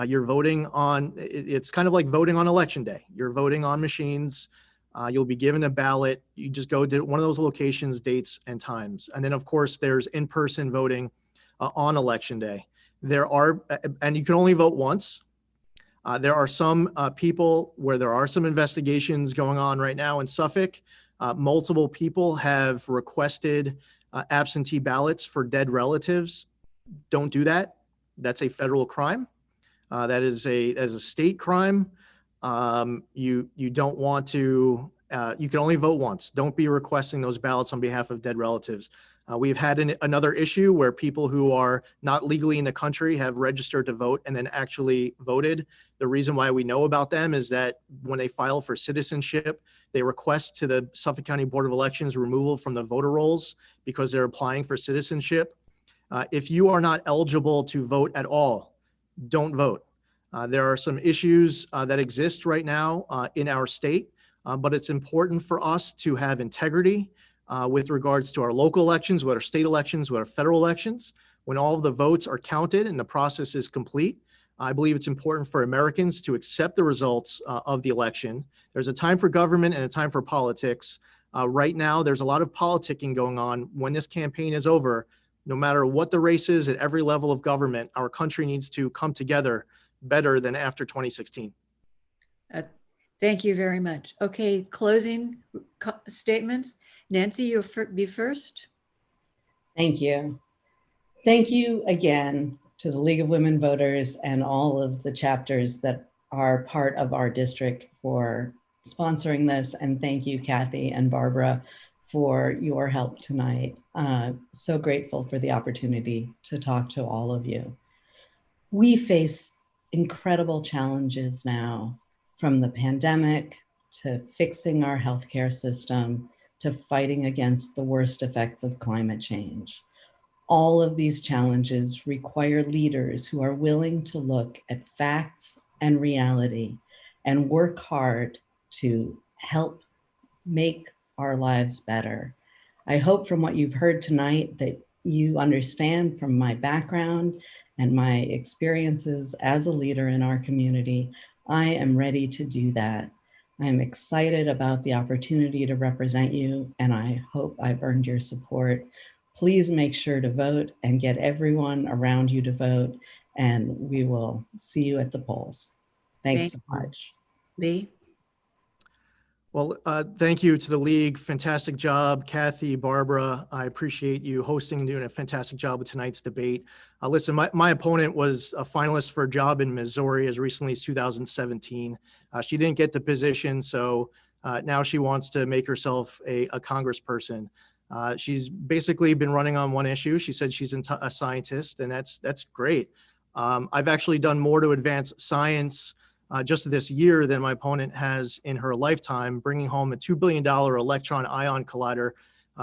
You're voting on, it's kind of like voting on election day. You're voting on machines. You'll be given a ballot. You just go to one of those locations, dates and times. And then of course there's in-person voting on election day. There are, and you can only vote once. There are some people where there are some investigations going on right now in Suffolk. Multiple people have requested absentee ballots for dead relatives. Don't do that. That's a federal crime. That is a state crime. You don't want to, you can only vote once. Don't be requesting those ballots on behalf of dead relatives. We've had another issue where people who are not legally in the country have registered to vote and then actually voted. The reason why we know about them is that when they file for citizenship, they request to the Suffolk County Board of Elections removal from the voter rolls because they're applying for citizenship. If you are not eligible to vote at all, don't vote. There are some issues that exist right now in our state, but it's important for us to have integrity with regards to our local elections, what our state elections, what our federal elections. When all of the votes are counted and the process is complete, I believe it's important for Americans to accept the results of the election. There's a time for government and a time for politics. Right now, there's a lot of politicking going on. When this campaign is over, no matter what the race is at every level of government, our country needs to come together better than after 2016. Thank you very much. Okay, closing statements. Nancy, you'll be first. Thank you. Thank you again to the League of Women Voters and all of the chapters that are part of our district for sponsoring this. And thank you, Kathy and Barbara, for your help tonight. So grateful for the opportunity to talk to all of you. We face incredible challenges now, from the pandemic to fixing our healthcare system to fighting against the worst effects of climate change. All of these challenges require leaders who are willing to look at facts and reality and work hard to help make our lives better. I hope from what you've heard tonight that you understand from my background and my experiences as a leader in our community, I am ready to do that. I am excited about the opportunity to represent you, and I hope I've earned your support. Please make sure to vote and get everyone around you to vote, and we will see you at the polls. Thanks so much. Lee? Well, thank you to the League. Fantastic job, Kathy, Barbara. I appreciate you hosting and doing a fantastic job with tonight's debate. Listen, my opponent was a finalist for a job in Missouri as recently as 2017. She didn't get the position, so now she wants to make herself a congressperson. She's basically been running on one issue. She said she's a scientist, and that's great. I've actually done more to advance science just this year than my opponent has in her lifetime, bringing home a $2 billion electron-ion collider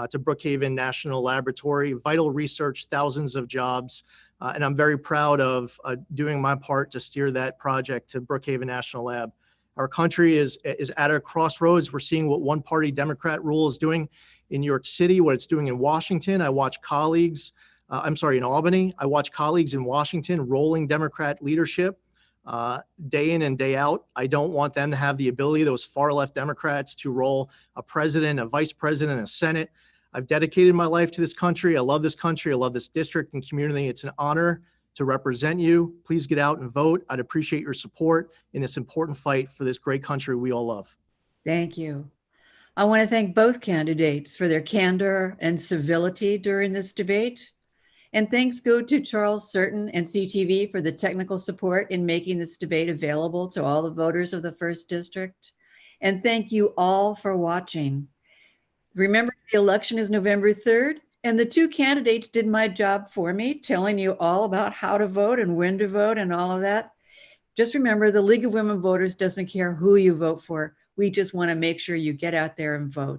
to Brookhaven National Laboratory, vital research, thousands of jobs. And I'm very proud of doing my part to steer that project to Brookhaven National Lab. Our country is at a crossroads. We're seeing what one-party Democrat rule is doing in New York City, what it's doing in Washington. I watch colleagues, in Albany. I watch colleagues in Washington rolling Democrat leadership day in and day out. I don't want them to have the ability, those far left Democrats, to roll a president, a vice president, a Senate. I've dedicated my life to this country. I love this country. I love this district and community. It's an honor to represent you. Please get out and vote. I'd appreciate your support in this important fight for this great country we all love. Thank you. I want to thank both candidates for their candor and civility during this debate. And thanks go to Charles Certain and CTV for the technical support in making this debate available to all the voters of the 1st District. And thank you all for watching. Remember, the election is November 3rd, and the 2 candidates did my job for me, telling you all about how to vote and when to vote and all of that. Just remember, the League of Women Voters doesn't care who you vote for. We just want to make sure you get out there and vote.